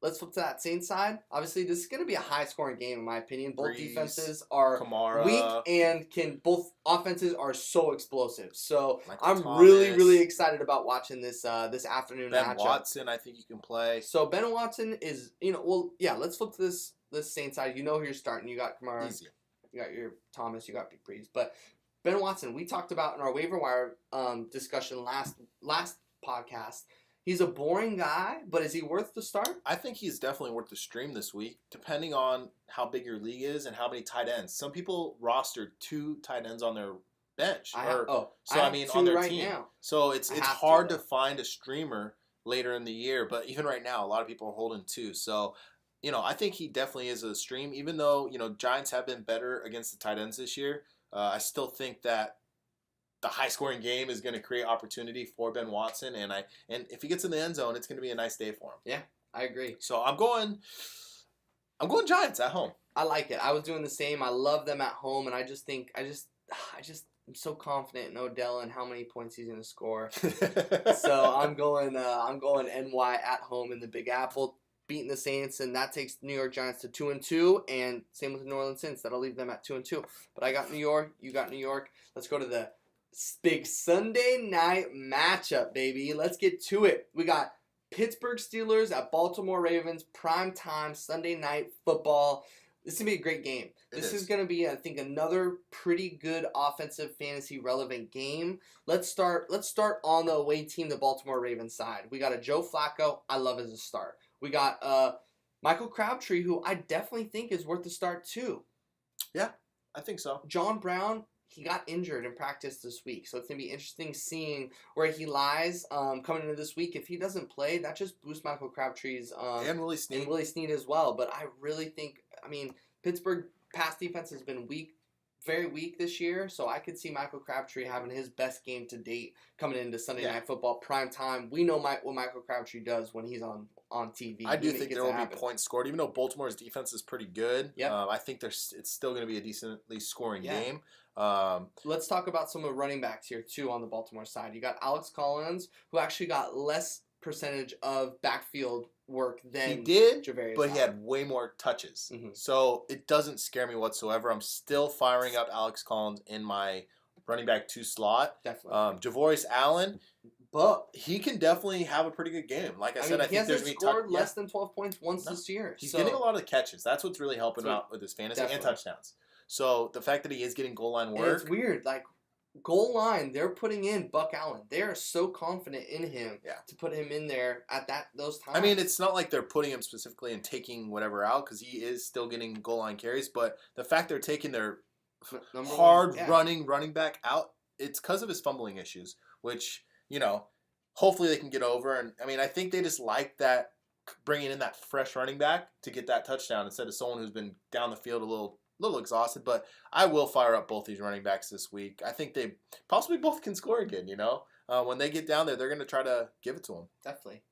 Let's flip to that Saints side. Obviously, this is going to be a high-scoring game in my opinion. Both Breeze, defenses are Kamara. weak and both offenses are so explosive. So Michael I'm Thomas. really excited about watching this this afternoon Ben matchup. Watson, I think you can play. So Ben Watson is let's flip to this Saints side. You know who you're starting. You got Kamara. Easy. You got your Thomas, you got Big Breeze. But Ben Watson, we talked about in our waiver wire discussion last podcast. He's a boring guy, but is he worth the start? I think he's definitely worth the stream this week, depending on how big your league is and how many tight ends. Some people roster 2 tight ends on their bench. I have on two their right team. now. So it's I have hard to, to find a streamer later in the year, but even right now, a lot of people are holding 2. So, I think he definitely is a stream. Even though, Giants have been better against the tight ends this year, I still think that the high-scoring game is going to create opportunity for Ben Watson, and if he gets in the end zone, it's going to be a nice day for him. Yeah, I agree. So I'm going Giants at home. I like it. I was doing the same. I love them at home, and I just think I'm so confident in Odell and how many points he's going to score. So I'm going NY at home in the Big Apple, beating the Saints, and that takes New York Giants to 2-2, and same with the New Orleans Saints. That'll leave them at 2-2. But I got New York. You got New York. Let's go to the big Sunday night matchup, baby. Let's get to it. We got Pittsburgh Steelers at Baltimore Ravens, prime time Sunday night football. This is going to be a great game. This is going to be, I think, another pretty good offensive fantasy relevant game. Let's start on the away team, the Baltimore Ravens side. We got a Joe Flacco, I love as a start. We got Michael Crabtree, who I definitely think is worth the start too. Yeah, I think so. John Brown, he got injured in practice this week, so it's going to be interesting seeing where he lies coming into this week. If he doesn't play, that just boosts Michael Crabtree's And Willie Snead. and Willie Snead as well. But I really think, Pittsburgh pass defense has been weak, very weak this year, so I could see Michael Crabtree having his best game to date coming into Sunday Night Football prime time. We know what Michael Crabtree does when he's on TV. I do think there will be points scored, even though Baltimore's defense is pretty good. Yep. I think it's still going to be a decently scoring game. Let's talk about some of the running backs here too on the Baltimore side. You got Alex Collins, who actually got less percentage of backfield work than he did, Javarius but he Allen. had way more touches. Mm-hmm. So it doesn't scare me whatsoever. I'm still firing up Alex Collins in my running back 2 slot. Definitely. Javorius Allen, But he can definitely have a pretty good game. Like I said, I he think there's hasn't going to scored be less than 12 points once this year. He's So- getting a lot of catches. That's what's really helping him So- out with his fantasy Definitely. and touchdowns. So the fact that he is getting goal line And work. it's weird, like goal line, they're putting in Buck Allen. They are so confident in him to put him in there at those times. I mean, it's not like they're putting him specifically and taking whatever out because he is still getting goal line carries. But the fact they're taking their Number hard one, running back out, it's because of his fumbling issues, which, hopefully they can get over. And, I think they just like that, bringing in that fresh running back to get that touchdown instead of someone who's been down the field a little exhausted. But I will fire up both these running backs this week. I think they possibly both can score again, When they get down there, they're going to try to give it to them. Definitely.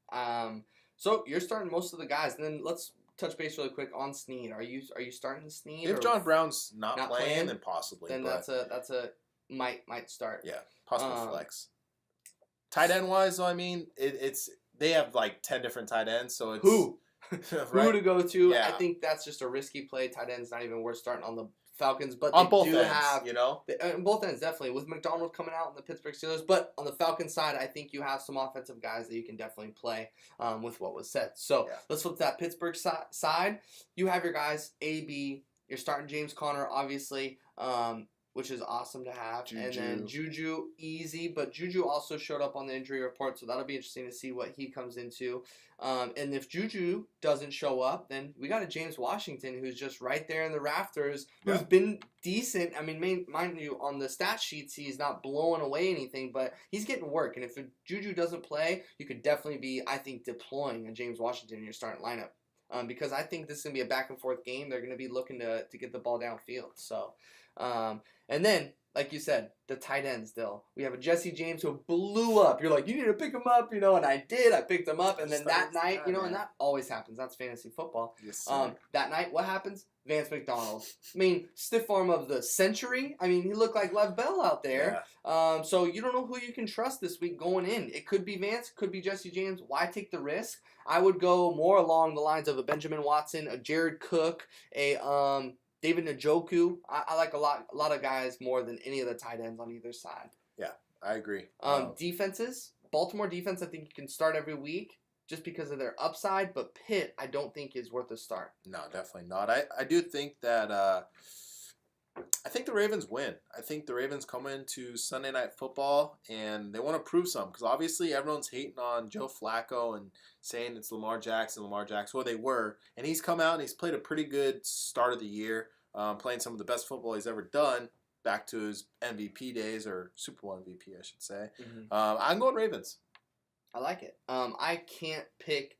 So you're starting most of the guys, and then let's touch base really quick on Snead. Are you starting Snead? If or John Brown's not not playing, playing, then possibly. then but that's a might start. yeah, possible flex. Tight end wise, though, it's they have like 10 different tight ends, so it's Who right? to go to? Yeah. I think that's just a risky play. Tight end's not even worth starting on the Falcons, but On they both do ends, have you know? on both ends, definitely, with McDonald coming out in the Pittsburgh Steelers. But on the Falcons side, I think you have some offensive guys that you can definitely play with what was said. So Yeah. let's flip to that Pittsburgh side. You have your guys, AB. You're starting James Conner, obviously, which is awesome to have. Juju. And then Juju, easy. But Juju also showed up on the injury report, so that'll be interesting to see what he comes into. And if Juju doesn't show up, then we got a James Washington who's just right there in the rafters, who's Yeah. been decent. I mean, mind you, on the stat sheets, he's not blowing away anything, but he's getting work. And if Juju doesn't play, you could definitely be, I think, deploying a James Washington in your starting lineup. Because I think this is going to be a back-and-forth game. They're going to be looking to get the ball downfield. So, and then, like you said, the tight ends still. We have a Jesse James who blew up. You're like, you need to pick him up, and I did. I picked him up. And then that night, and that always happens. That's fantasy football. Yes, sir. That night, what happens? Vance McDonald. I mean, stiff arm of the century. I mean, he looked like Lev Bell out there. Yeah. So you don't know who you can trust this week going in. It could be Vance, could be Jesse James. Why take the risk? I would go more along the lines of a Benjamin Watson, a Jared Cook, a David Njoku. I like a lot of guys more than any of the tight ends on either side. I agree. Defenses, Baltimore defense, I think you can start every week just because of their upside, but Pitt, I don't think is worth a start. No, definitely not. I do think that I think the Ravens win. I think the Ravens come into Sunday Night Football and they want to prove something because obviously everyone's hating on Joe Flacco and saying it's Lamar Jackson. Well, they were, and he's come out and he's played a pretty good start of the year, playing some of the best football he's ever done. Back to his MVP days, or Super Bowl MVP, I should say. I'm going Ravens. I like it. I can't pick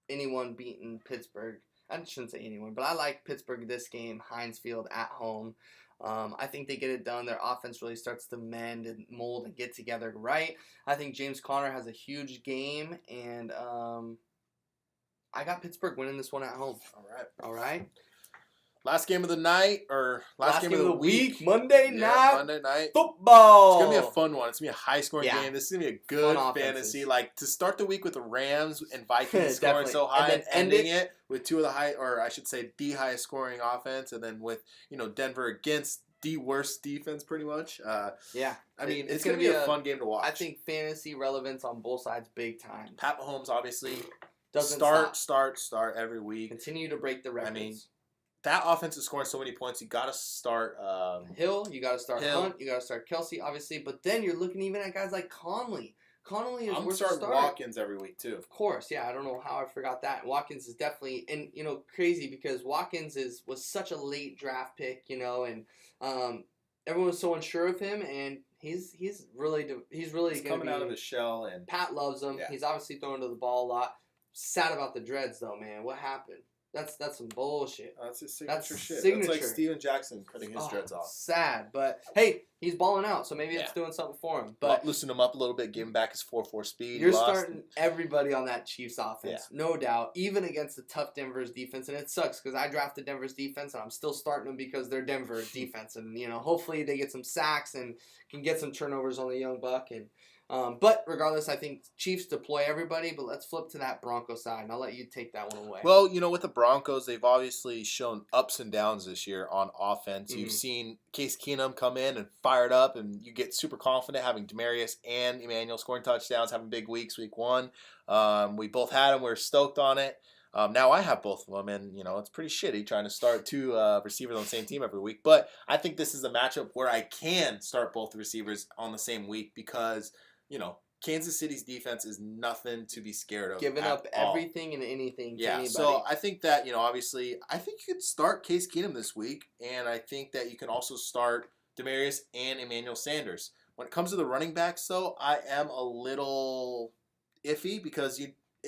anyone beating Pittsburgh. I shouldn't say anyone, but I like Pittsburgh this game, Heinz Field at home. I think they get it done. Their offense really starts to mend and mold and get together right. I think James Conner has a huge game, and I got Pittsburgh winning this one at home. All right. Last game of the night, or last game of the week. Monday Monday night. Football. It's going to be a fun one. It's going to be a high-scoring game. This is going to be a good Fun fantasy. offenses. Like, to start the week with the Rams and Vikings scoring Definitely. so high And and then end ending it with two of the highest scoring offense, and then with, Denver against the worst defense pretty much. Yeah. I mean, it's going to be a fun game to watch. I think fantasy relevance on both sides big time. Pat Mahomes obviously Doesn't start every week. Continue to break the records. I mean, that offense is scoring so many points. You got to start Hill, you got to start Hill. Hunt, you got to start Kelsey, obviously. But then you're looking even at guys like Conley. Conley is I'm worth a starting start. Watkins every week too. Of course, yeah. I don't know how I forgot that. Watkins is definitely, and crazy because Watkins was such a late draft pick, and everyone was so unsure of him, and he's really coming out of his shell, and Pat loves him. Yeah. He's obviously throwing to the ball a lot. Sad about the dreads though, man. What happened? That's some bullshit. That's his signature That's shit. signature. That's like Steven Jackson cutting his dreads off. Sad, but hey, he's balling out, so maybe it's doing something for him. But loosen him up a little bit, give him back his 4.4 speed. you're starting everybody on that Chiefs offense, Yeah. no doubt, even against the tough Denver's defense. And it sucks because I drafted Denver's defense, and I'm still starting them because they're Denver defense. And, hopefully they get some sacks and can get some turnovers on the young buck. And but regardless, I think Chiefs deploy everybody. But let's flip to that Bronco side, and I'll let you take that one away. Well, with the Broncos, they've obviously shown ups and downs this year on offense. Mhm. You've seen Case Keenum come in and fired up, and you get super confident having Demaryius and Emmanuel scoring touchdowns, having big weeks, week one. We both had them. We were stoked on it. Now I have both of them, and it's pretty shitty trying to start two receivers on the same team every week. But I think this is a matchup where I can start both the receivers on the same week because Kansas City's defense is nothing to be scared of. Giving at up all. everything and anything to Yeah, anybody. so I think that, obviously, I think you could start Case Keenum this week, and I think that you can also start Demaryius and Emmanuel Sanders. When it comes to the running backs, though, I am a little iffy because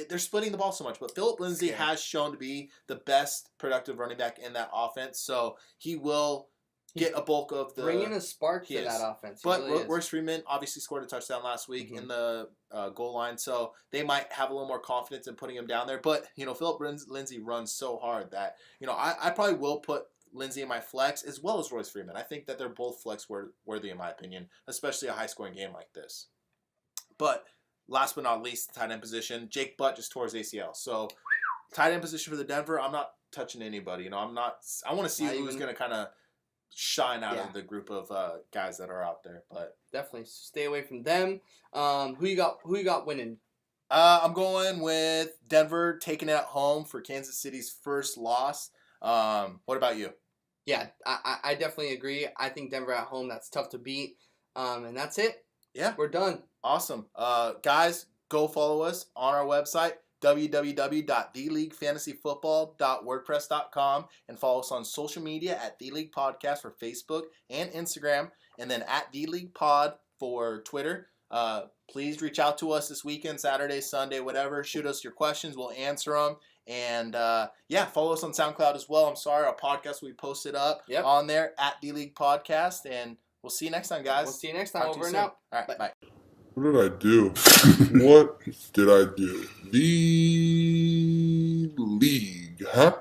they're splitting the ball so much. But Philip Lindsay has shown to be the best productive running back in that offense, so he will get a bulk of the... Bringing a spark to that offense. But really Royce Freeman obviously scored a touchdown last week in the goal line, so they might have a little more confidence in putting him down there. But, Philip Lindsay runs so hard that, I probably will put Lindsay in my flex as well as Royce Freeman. I think that they're both flex worthy in my opinion, especially a high-scoring game like this. But last but not least, the tight end position, Jake Butt just tore his ACL. So tight end position for the Denver, I'm not touching anybody. You know, I want to see Not who's even- going to kind of shine out Yeah. of the group of guys that are out there. But Definitely stay away from them. Who you got winning? I'm going with Denver taking it at home for Kansas City's first loss. What about you? Yeah, I definitely agree. I think Denver at home, that's tough to beat. And that's it. Yeah. We're done. Awesome. Guys, go follow us on our website, www.theleaguefantasyfootball.wordpress.com, and follow us on social media at The League Podcast for Facebook and Instagram, and then at The League Pod for Twitter. Please reach out to us this weekend, Saturday, Sunday, whatever. Shoot us your questions. We'll answer them. And, follow us on SoundCloud as well. I'm sorry, our podcast will be posted up Yep. on there at The League Podcast. And we'll see you next time, guys. We'll see you next time. Talk to you Over and soon. out. All right, bye. What did I do? What did I do? The league, huh?